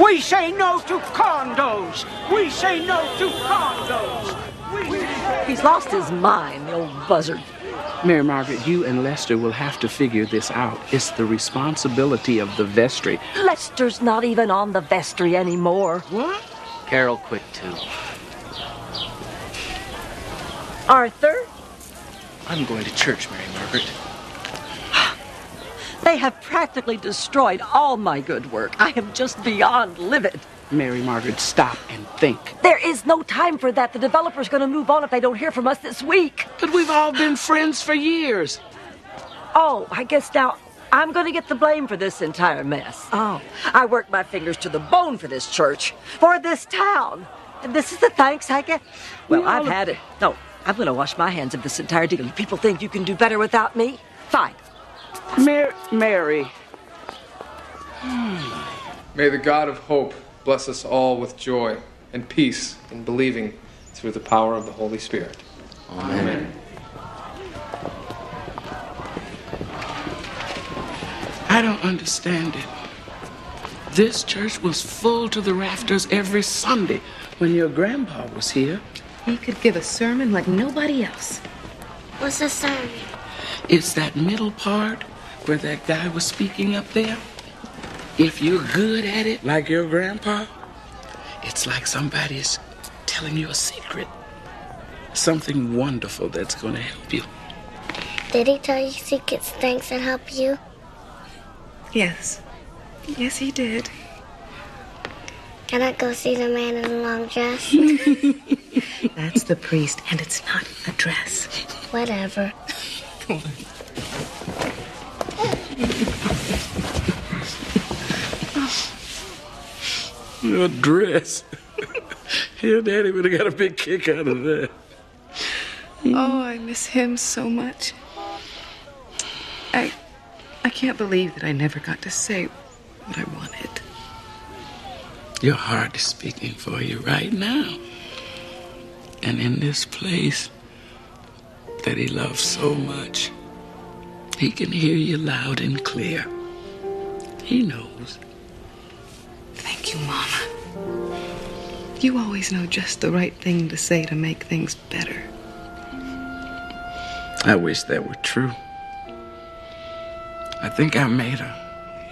We say no to condos. We say no to condos. He's lost his mind, the old buzzard. Mary Margaret, you and Lester will have to figure this out. It's the responsibility of the vestry. Lester's not even on the vestry anymore. What? Carol quit too. Arthur? I'm going to church, Mary Margaret. They have practically destroyed all my good work. I am just beyond livid. Mary Margaret, stop and think. There is no time for that. The developer's going to move on if they don't hear from us this week. But we've all been friends for years. Oh, I guess now I'm going to get the blame for this entire mess. Oh. I worked my fingers to the bone for this church, for this town. And this is the thanks I get? Well, I've had it. No, I'm going to wash my hands of this entire deal. People think you can do better without me? Fine. Mary. May the God of hope bless us all with joy and peace in believing through the power of the Holy Spirit. Amen. I don't understand it. This church was full to the rafters every Sunday when your grandpa was here. He could give a sermon like nobody else. What's a sermon? It's that middle part where that guy was speaking up there. If you're good at it, like your grandpa, it's like somebody's telling you a secret. Something wonderful that's going to help you. Did he tell you secrets, things that help you? Yes. Yes, he did. Can I go see the man in the long dress? That's the priest, and it's not a dress. Whatever. Your dress. Your daddy would have got a big kick out of that. Oh, I miss him so much. I can't believe that I never got to say what I wanted. Your heart is speaking for you right now. And in this place that he loves so much, he can hear you loud and clear. He knows. Thank you, Mama. You always know just the right thing to say to make things better. I wish that were true. I think I made a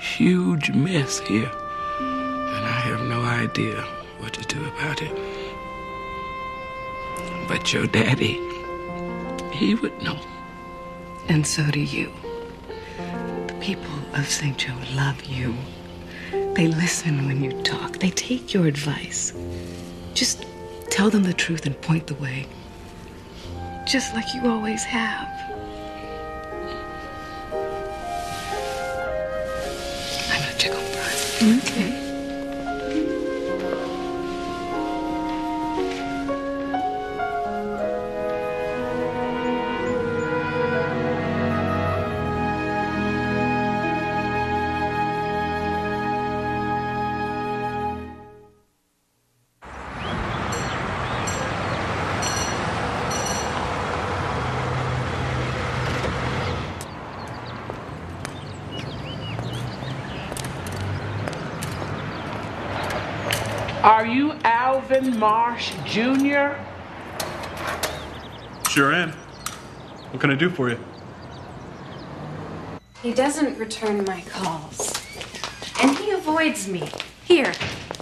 huge mess here, and I have no idea what to do about it. But your daddy, he would know. And so do you. The people of St. Joe love you. They listen when you talk. They take your advice. Just tell them the truth and point the way. Just like you always have. I'm gonna check on Brian. Okay. Are you Alvin Marsh Jr.? Sure am. What can I do for you? He doesn't return my calls. And he avoids me. Here,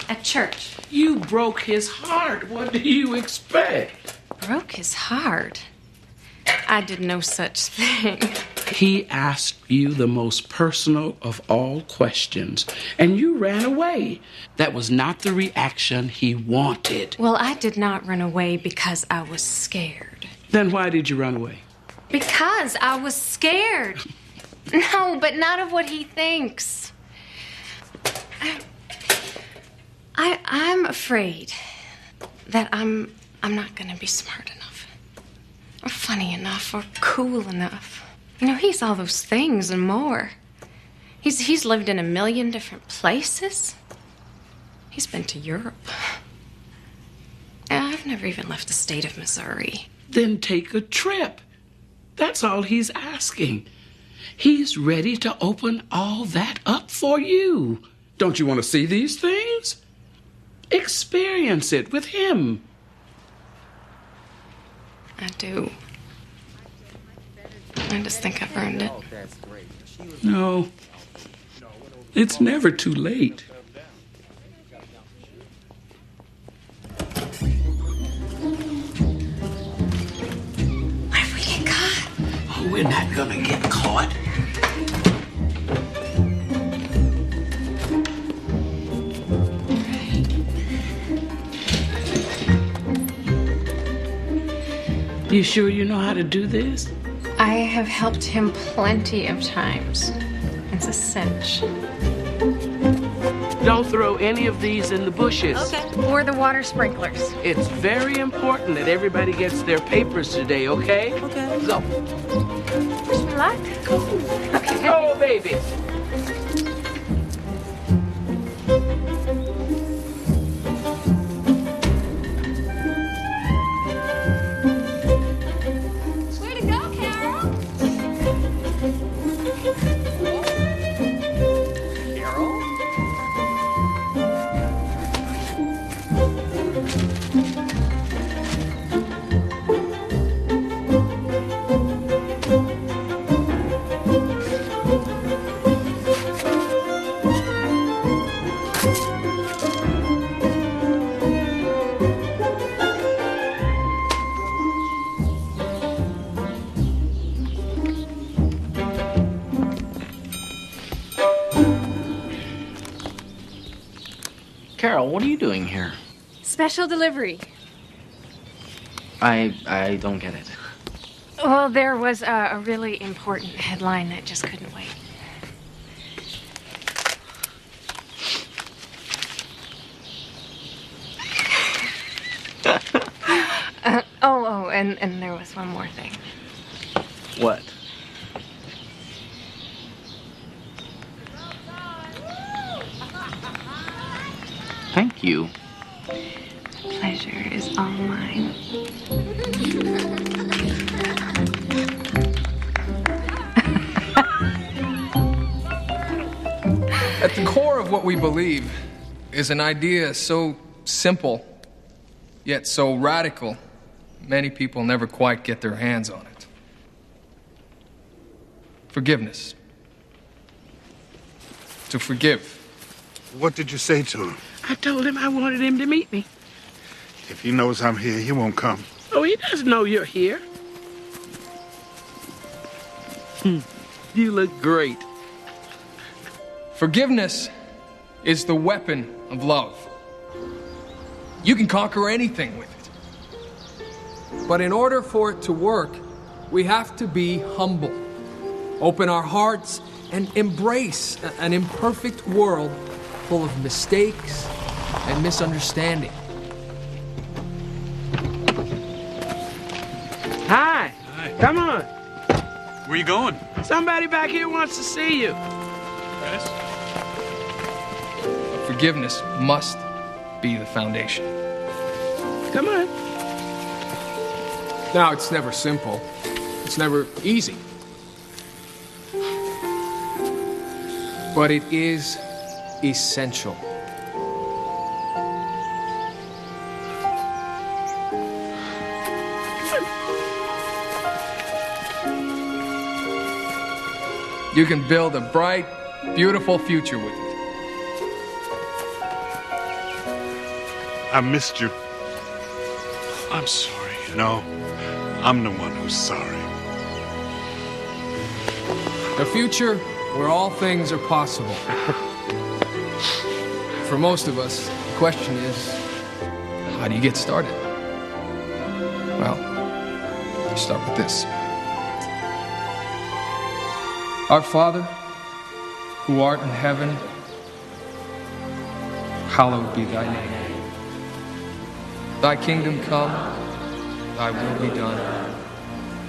at church. You broke his heart. What do you expect? Broke his heart? I did no such thing. He asked you the most personal of all questions, and you ran away. That was not the reaction he wanted. Well, I did not run away because I was scared. Then why did you run away? Because I was scared. No, but not of what he thinks. I'm afraid that I'm not going to be smart enough, or funny enough, or cool enough. You know, he's all those things and more. He's lived in 1,000,000 different places. He's been to Europe. I've never even left the state of Missouri. Then take a trip. That's all he's asking. He's ready to open all that up for you. Don't you want to see these things? Experience it with him. I do. I just think I've earned it. No, it's never too late. What if we get caught? Oh, we're not gonna get caught. You sure you know how to do this? I have helped him plenty of times. It's a cinch. Don't throw any of these in the bushes. Okay. Or the water sprinklers. It's very important that everybody gets their papers today, okay? Okay. Go. Wish me luck. Okay. Oh, baby. Way to go, Carol. Carol, what are you doing here? Special delivery. I don't get it. Well, there was a really important headline that just couldn't wait. And there was one more thing. What? Thank you. Pleasure is all mine. At the core of what we believe is an idea so simple, yet so radical, many people never quite get their hands on it. Forgiveness. To forgive. What did you say to him? I told him I wanted him to meet me. If he knows I'm here, he won't come. Oh, he doesn't know you're here. You look great. Forgiveness is the weapon of love. You can conquer anything with it. But in order for it to work, we have to be humble, open our hearts, and embrace an imperfect world full of mistakes and misunderstanding. Hi. Come on. Where you going? Somebody back here wants to see you. Yes? Forgiveness must be the foundation. Come on. Now, it's never simple. It's never easy. But it is essential. You can build a bright, beautiful future with it. I missed you. I'm sorry. No, I'm the one who's sorry. A future where all things are possible. For most of us, the question is, how do you get started? Well, you start with this. Our Father, who art in heaven, hallowed be thy name. Thy kingdom come, thy will be done,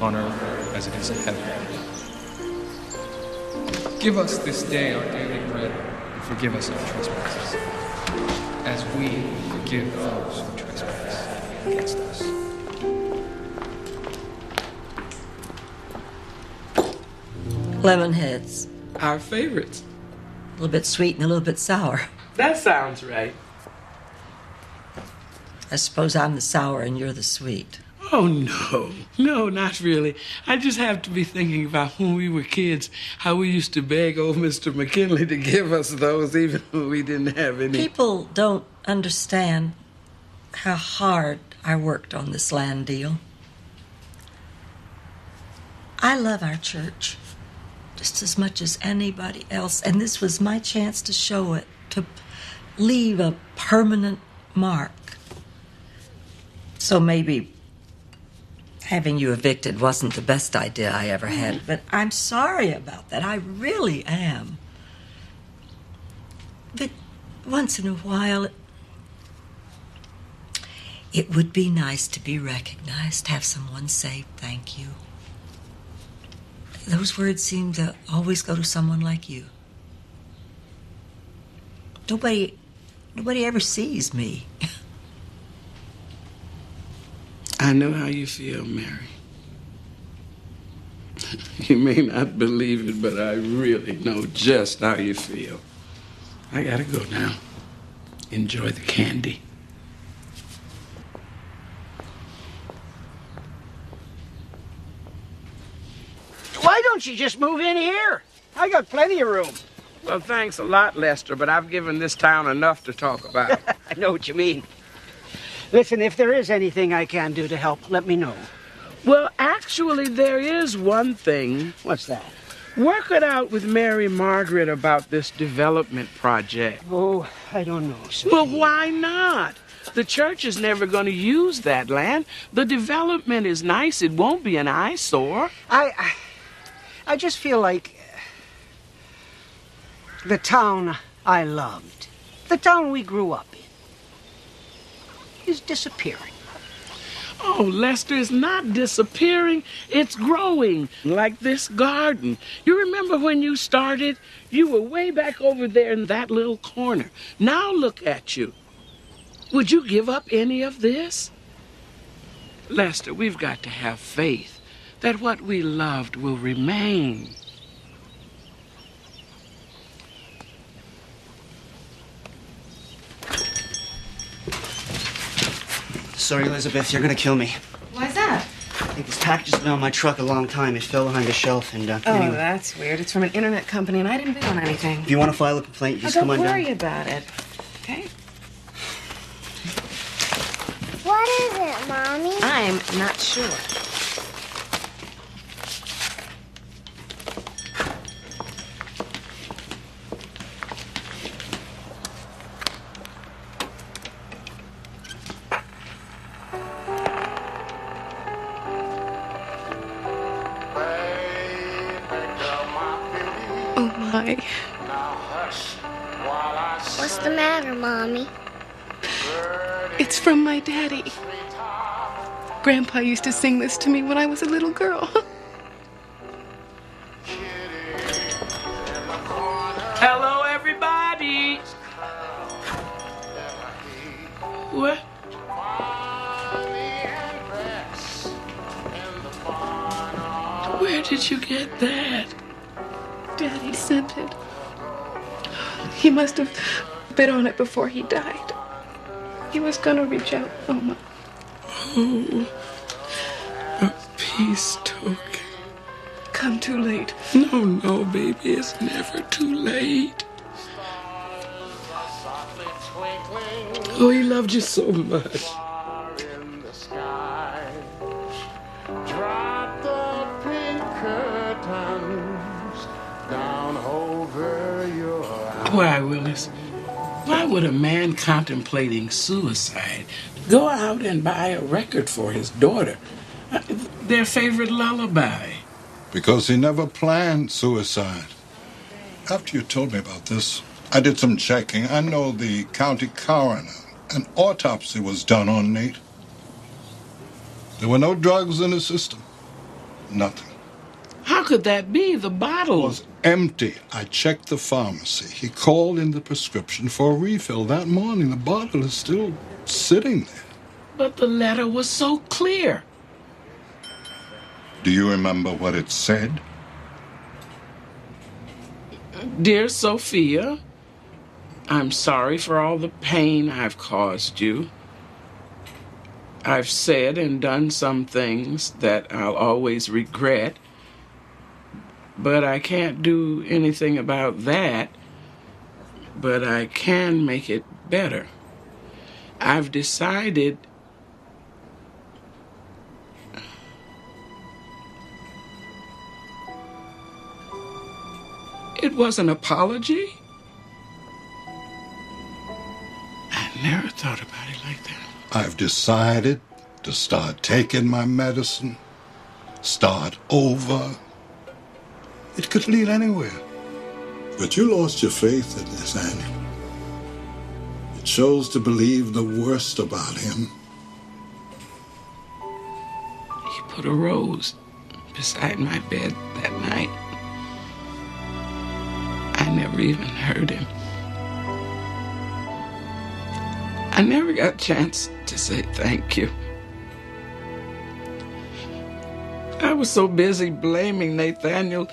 on earth as it is in heaven. Give us this day our daily bread, and forgive us our trespasses, as we forgive those who trespass against us. Lemon heads. Our favorites. A little bit sweet and a little bit sour. That sounds right. I suppose I'm the sour and you're the sweet. Oh, no. No, not really. I just have to be thinking about when we were kids, how we used to beg old Mr. McKinley to give us those even when we didn't have any. People don't understand how hard I worked on this land deal. I love our church just as much as anybody else, and this was my chance to show it, to leave a permanent mark. So maybe Having you evicted wasn't the best idea I ever had, but I'm sorry about that. I really am. But once in a while, it would be nice to be recognized, have someone say thank you. Those words seem to always go to someone like you. Nobody ever sees me. I know how you feel, Mary. You may not believe it, but I really know just how you feel. I gotta go now. Enjoy the candy. Why don't you just move in here? I got plenty of room. Well, thanks a lot, Lester, but I've given this town enough to talk about. I know what you mean. Listen, if there is anything I can do to help, let me know. Well, actually, there is one thing. What's that? Work it out with Mary Margaret about this development project. Oh, I don't know, Sophia. Well, why not? The church is never going to use that land. The development is nice. It won't be an eyesore. I just feel like the town I loved, the town we grew up in, is disappearing. Oh, Lester, it's not disappearing. It's growing, like this garden. You remember when you started? You were way back over there in that little corner. Now look at you. Would you give up any of this? Lester, we've got to have faith that what we loved will remain. Sorry, Elizabeth, you're gonna kill me. Why's that? I think this package has been on my truck a long time. It fell behind a shelf and, Oh, anyway. that's weird. It's from an internet company, and I didn't bid on anything. If you want to file a complaint, just come on Don't down. worry about it, okay? What is it, Mommy? I'm not sure. Oh, my. What's the matter, Mommy? It's from my daddy. Grandpa used to sing this to me when I was a little girl. Hello, everybody. What? Where did you get that? Daddy sent it. He must have bid on it before he died. He was gonna reach out. Oh, my. Oh, a peace token. Come too late. No, baby, it's never too late. Oh, he loved you so much. Drop the pink curtains down over your eyes. Why, Willis? Why would a man contemplating suicide go out and buy a record for his daughter? Their favorite lullaby. Because he never planned suicide. After you told me about this, I did some checking. I know the county coroner. An autopsy was done on Nate. There were no drugs in his system. Nothing. How could that be? The bottle was empty. I checked the pharmacy. He called in the prescription for a refill that morning. The bottle is still sitting there. But the letter was so clear. Do you remember what it said? Dear Sophia, I'm sorry for all the pain I've caused you. I've said and done some things that I'll always regret, but I can't do anything about that. But I can make it better. I've decided it was an apology. I never thought about it like that. I've decided to start taking my medicine, start over. It could lead anywhere. But you lost your faith in Nathaniel. You chose to believe the worst about him. He put a rose beside my bed that night. I never even heard him. I never got a chance to say thank you. I was so busy blaming Nathaniel,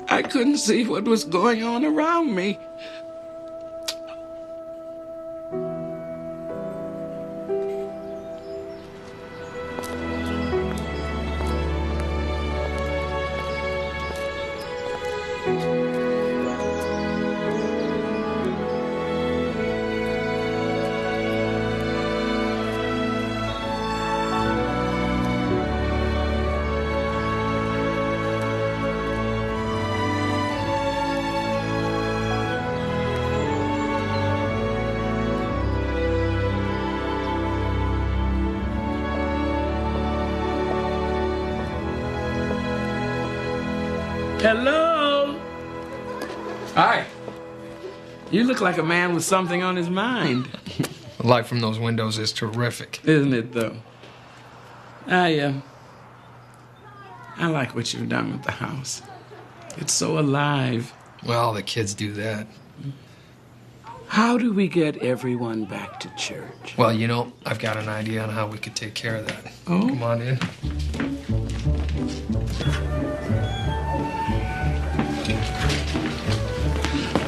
I couldn't see what was going on around me. Hello? Hi. You look like a man with something on his mind. The light from those windows is terrific. Isn't it, though? I like what you've done with the house. It's so alive. Well, the kids do that. How do we get everyone back to church? Well, you know, I've got an idea on how we could take care of that. Oh? Come on in.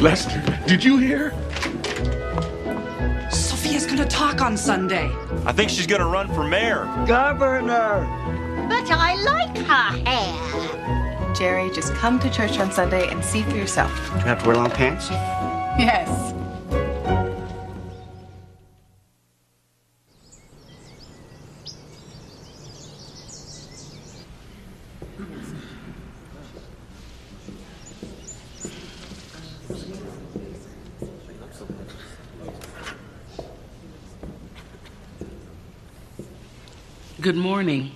Lester, did you hear? Sophia's gonna talk on Sunday. I think she's gonna run for mayor. Governor. But I like her hair. Jerry, just come to church on Sunday and see for yourself. Do you have to wear long pants? Yes. Good morning.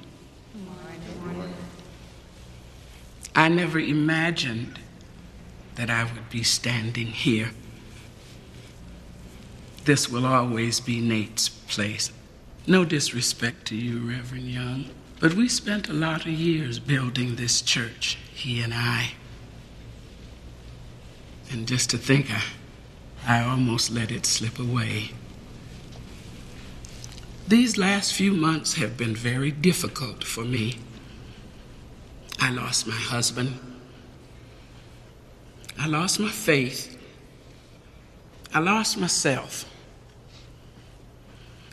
I never imagined that I would be standing here. This will always be Nate's place. No disrespect to you, Reverend Young, but we spent a lot of years building this church, he and I. And just to think, I almost let it slip away. These last few months have been very difficult for me. I lost my husband. I lost my faith. I lost myself.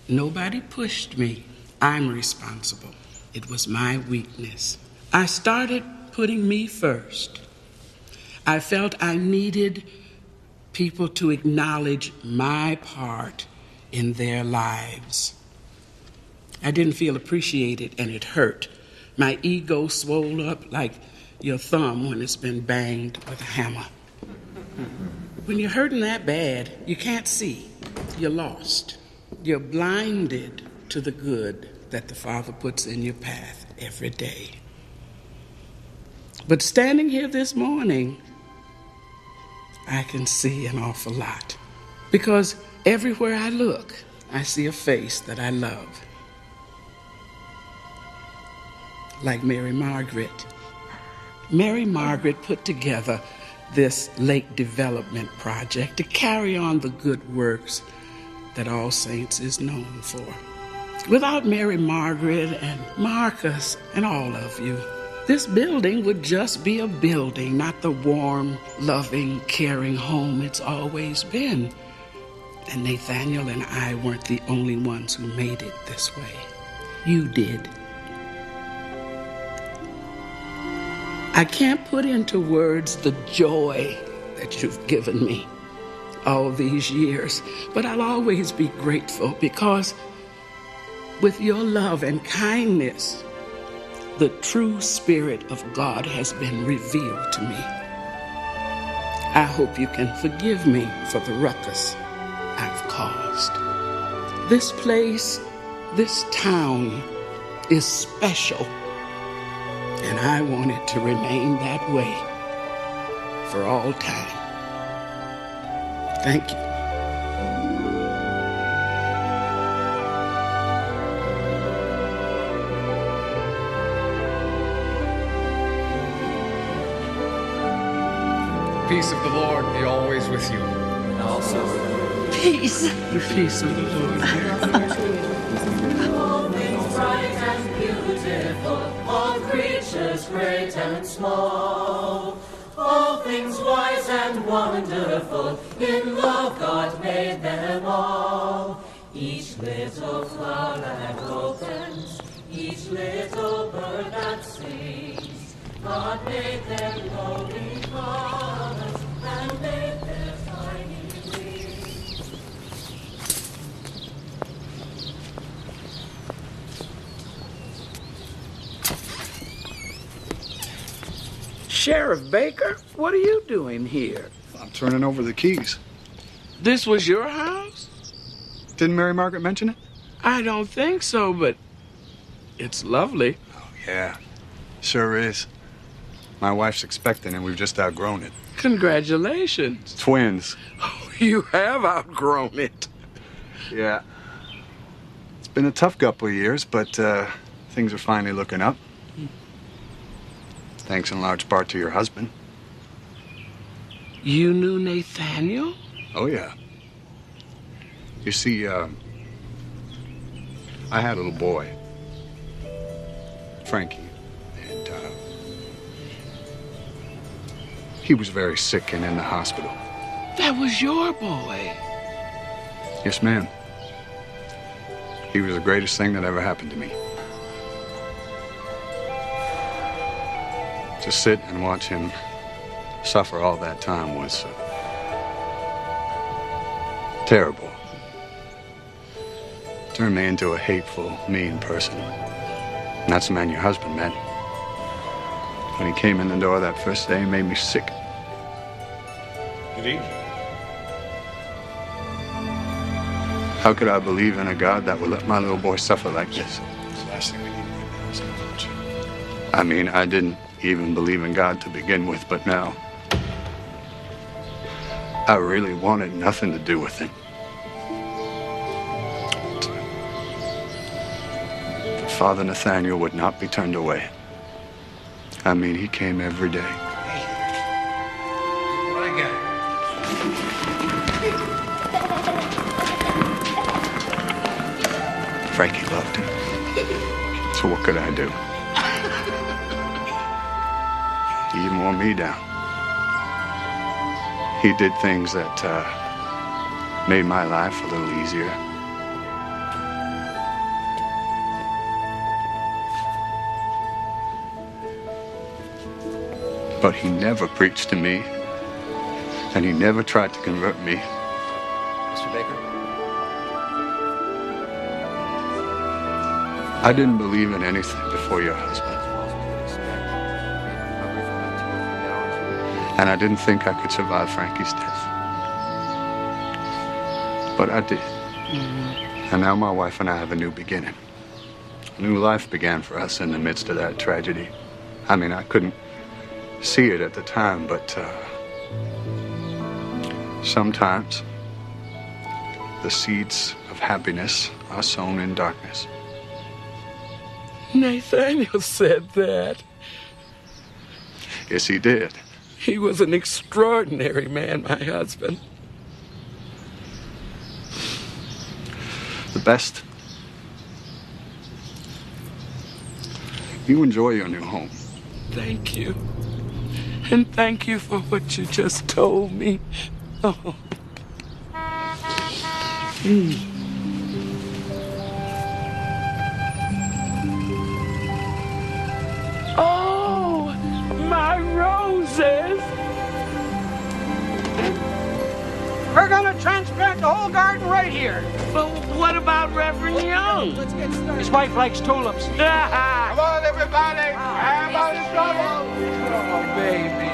Nobody pushed me. I'm responsible. It was my weakness. I started putting me first. I felt I needed people to acknowledge my part in their lives. I didn't feel appreciated, and it hurt. My ego swelled up like your thumb when it's been banged with a hammer. When you're hurting that bad, you can't see. You're lost. You're blinded to the good that the Father puts in your path every day. But standing here this morning, I can see an awful lot. Because everywhere I look, I see a face that I love. Like Mary Margaret. Mary Margaret put together this lake development project to carry on the good works that All Saints is known for. Without Mary Margaret and Marcus and all of you, this building would just be a building, not the warm, loving, caring home it's always been. And Nathaniel and I weren't the only ones who made it this way. You did. I can't put into words the joy that you've given me all these years, but I'll always be grateful because with your love and kindness, the true Spirit of God has been revealed to me. I hope you can forgive me for the ruckus I've caused. This place This town is special, and I want it to remain that way for all time. Thank you. Peace of the Lord be always with you. And also, Peace. The peace of the Lord. All things bright and beautiful, all creatures great and small, all things wise and wonderful, in love God made them all. Each little flower that opens, each little bird that sings, God made them lonely colors and made their tiny wings. Sheriff Baker, what are you doing here? I'm turning over the keys. This was your house? Didn't Mary Margaret mention it? I don't think so, but it's lovely. Oh, yeah. Sure is. My wife's expecting and we've just outgrown it. Congratulations. Twins. Oh, you have outgrown it. Yeah. It's been a tough couple of years, but things are finally looking up. Thanks in large part to your husband. You knew Nathaniel? Oh, yeah. You see, I had a little boy, Frankie, and he was very sick and in the hospital. That was your boy. Yes, ma'am. He was the greatest thing that ever happened to me. To sit and watch him suffer all that time was terrible. Turned me into a hateful, mean person. And that's the man your husband met. When he came in the door that first day, he made me sick. Good evening. How could I believe in a God that would let my little boy suffer like this? It's the last thing we need right now is an apology. I mean, I didn't even believe in God to begin with, but now I really wanted nothing to do with him. But Father Nathaniel would not be turned away. I mean, he came every day. What I got? Frankie loved him. So what could I do? He even wore me down. He did things that made my life a little easier. But he never preached to me, and he never tried to convert me. Mr. Baker? I didn't believe in anything before your husband. And I didn't think I could survive Frankie's death. But I did. Mm-hmm. And now my wife and I have a new beginning. A new life began for us in the midst of that tragedy. I mean, I couldn't see it at the time, but sometimes the seeds of happiness are sown in darkness. Nathaniel said that. Yes, he did. He was an extraordinary man, my husband. The best. You enjoy your new home. Thank you. And thank you for what you just told me. Oh. Oh, my roses. We're gonna transplant the whole garden right here. But what about Reverend Young? Let's get started. His wife likes tulips. Come on, everybody. How about his trouble? Oh, baby.